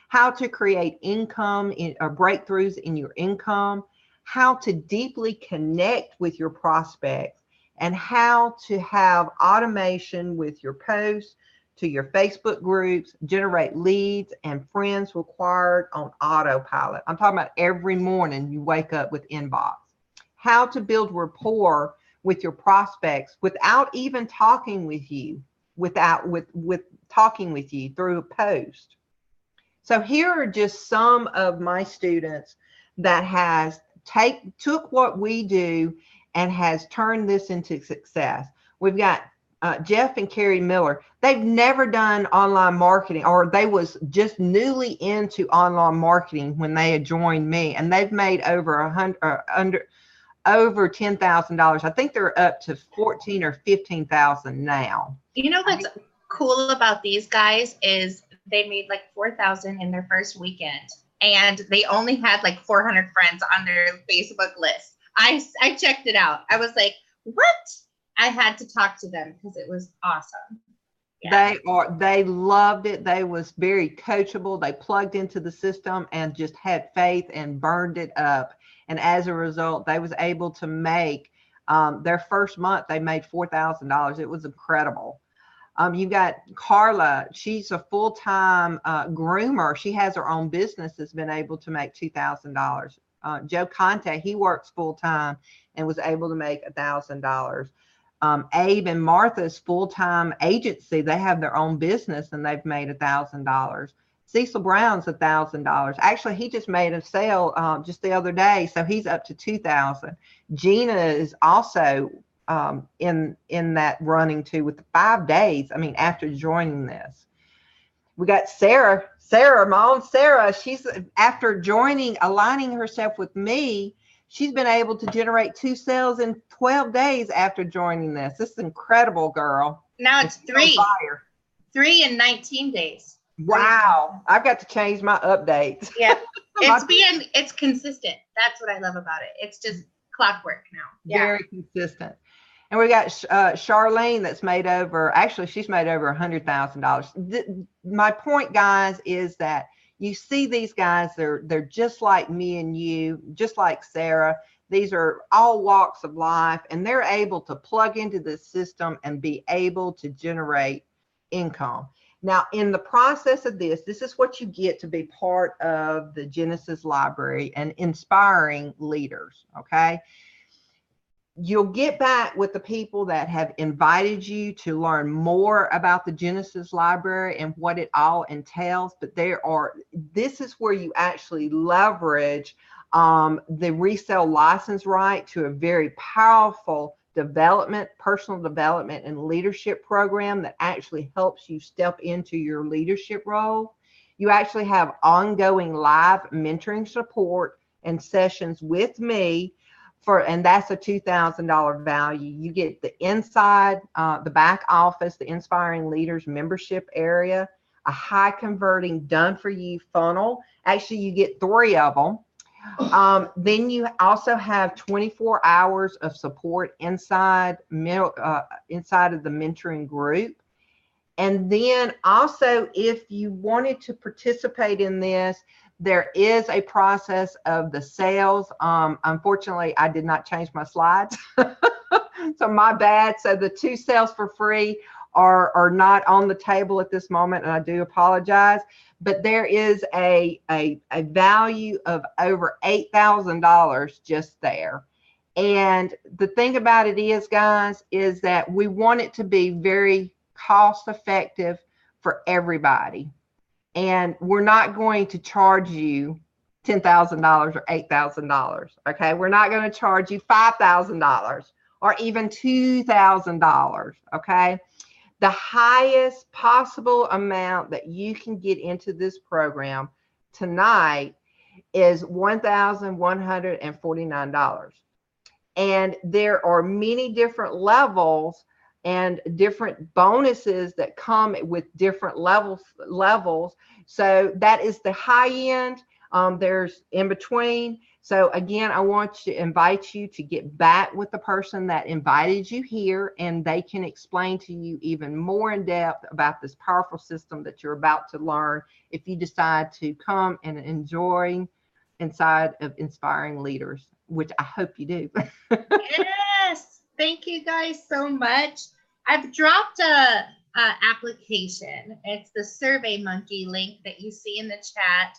how to create income or breakthroughs in your income, how to deeply connect with your prospects, and how to have automation with your posts to your Facebook groups, generate leads and friends required on autopilot. I'm talking about every morning you wake up with inbox. How to build rapport with your prospects without even talking with you, with talking with you through a post. So here are just some of my students that has took what we do and has turned this into success. We've got Jeff and Carrie Miller. They've never done online marketing, or they was just newly into online marketing when they had joined me, and they've made over over $10,000. I think they're up to 14 or 15,000 now. You know what's cool about these guys is they made like 4,000 in their first weekend, and they only had like 400 friends on their Facebook list. I checked it out. I was like, what? I had to talk to them because it was awesome. Yeah. They loved it. They was very coachable. They plugged into the system and just had faith and burned it up. And as a result, they was able to make their first month, they made $4,000. It was incredible. You got Carla. She's a full-time groomer. She has her own business that's been able to make $2,000. Joe Conte, he works full-time and was able to make $1,000. Abe and Martha's full-time agency, they have their own business and they've made $1,000. Cecil Brown's $1,000. Actually, he just made a sale just the other day, so he's up to $2,000. Gina is also in that running too with the 5 days. I mean, after joining this, we got Sarah, my own Sarah. She's after aligning herself with me. She's been able to generate 2 sales in 12 days after joining this. This is incredible, girl. Now it's 3 in 19 days. Wow. I've got to change my updates. Yeah. It's consistent. That's what I love about it. It's just clockwork now. Yeah. Very consistent. And we got Charlene that's she's made over $100,000. My point, guys, is that you see these guys, they're just like me and you, just like Sarah. These are all walks of life, and they're able to plug into this system and be able to generate income. Now, in the process of this is what you get to be part of the Genesis Library and inspiring leaders, okay? You'll get back with the people that have invited you to learn more about the Genesis Library and what it all entails. But this is where you actually leverage the resale license right to a very powerful development, personal development and leadership program that actually helps you step into your leadership role. You actually have ongoing live mentoring support and sessions with me and that's a $2,000 value. You get the inside, the back office, the Inspiring Leaders membership area, a high converting done for you funnel. Actually, you get 3 of them. Then you also have 24 hours of support inside of the mentoring group. And then also, if you wanted to participate in this, there is a process of the sales. Unfortunately, I did not change my slides. So my bad. So the 2 sales for free are not on the table at this moment, and I do apologize. But there is a value of over $8,000 just there. And the thing about it is, guys, is that we want it to be very cost effective for everybody. And we're not going to charge you $10,000 or $8,000. Okay. We're not going to charge you $5,000 or even $2,000. Okay. The highest possible amount that you can get into this program tonight is $1,149. And there are many different levels and different bonuses that come with different levels. So that is the high end. There's in between. So again, I want to invite you to get back with the person that invited you here, and they can explain to you even more in depth about this powerful system that you're about to learn if you decide to come and enjoy inside of Inspiring Leaders, which I hope you do. Yes. Thank you guys so much. I've dropped a application. It's the SurveyMonkey link that you see in the chat.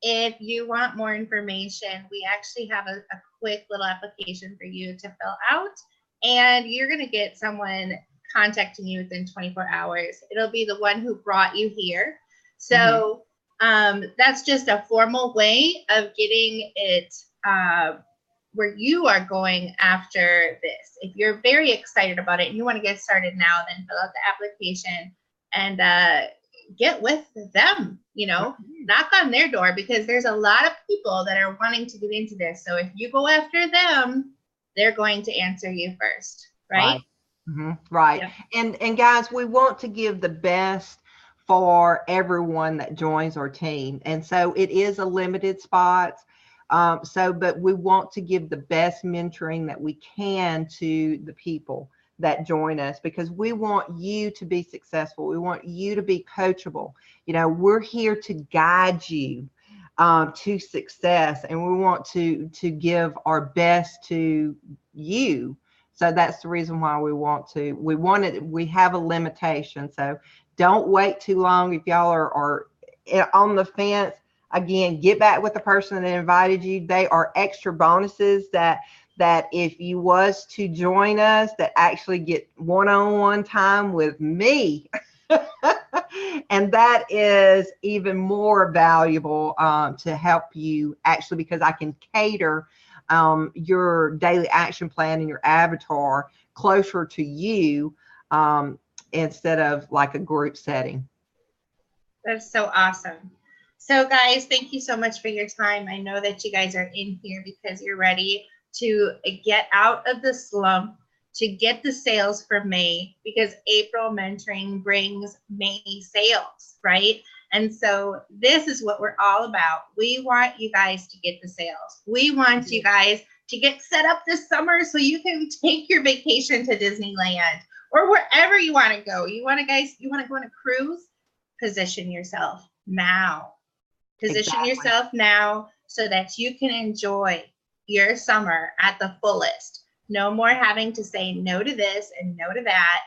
If you want more information, we actually have a quick little application for you to fill out, and you're going to get someone contacting you within 24 hours. It'll be the one who brought you here. So that's just a formal way of getting it where you are going after this. If you're very excited about it and you want to get started now, then fill out the application and get with them, knock on their door, because there's a lot of people that are wanting to get into this. So if you go after them, they're going to answer you first, right? Right. Yeah. And guys, we want to give the best for everyone that joins our team. And so it is a limited spots. But we want to give the best mentoring that we can to the people that join us, because we want you to be successful. We want you to be coachable. We're here to guide you to success, and we want to give our best to you. So that's the reason why we have a limitation. So don't wait too long. If y'all are on the fence, again, get back with the person that invited you. They are extra bonuses that if you was to join us, that actually get one-on-one time with me. And that is even more valuable to help you, actually, because I can cater your daily action plan and your avatar closer to you instead of like a group setting. That's so awesome. So guys, thank you so much for your time. I know that you guys are in here because you're ready to get out of the slump, to get the sales for May, because April mentoring brings May sales, right? And so this is what we're all about. We want you guys to get the sales. We want you guys to get set up this summer so you can take your vacation to Disneyland or wherever you want to go. You want to go on a cruise? Position yourself now. Position yourself now so that you can enjoy your summer at the fullest. No more having to say no to this and no to that.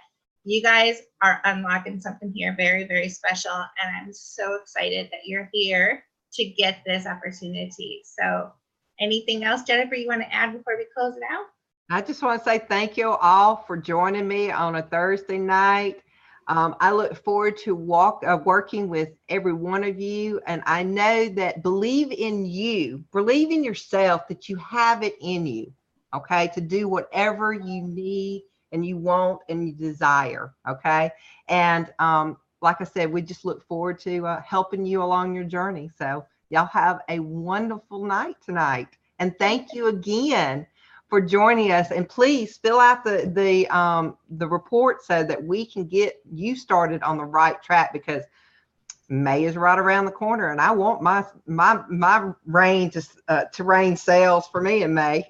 You guys are unlocking something here very, very special. And I'm so excited that you're here to get this opportunity. So anything else, Jennifer, you want to add before we close it out? I just want to say thank you all for joining me on a Thursday night. I look forward to working with every one of you. And I know that believe in yourself, that you have it in you. okay, to do whatever you need and you want and you desire, okay? And like I said, we just look forward to helping you along your journey. So y'all have a wonderful night tonight. And thank you again for joining us. And please fill out the report so that we can get you started on the right track, because May is right around the corner, and I want my rain to rain sales for me in May.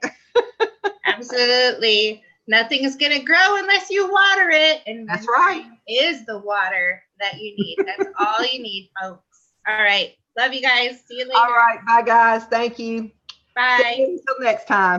Absolutely. Nothing is going to grow unless you water it. And That's right. Is the water that you need. That's all you need, folks. All right. Love you guys. See you later. All right. Bye, guys. Thank you. Bye. Until next time.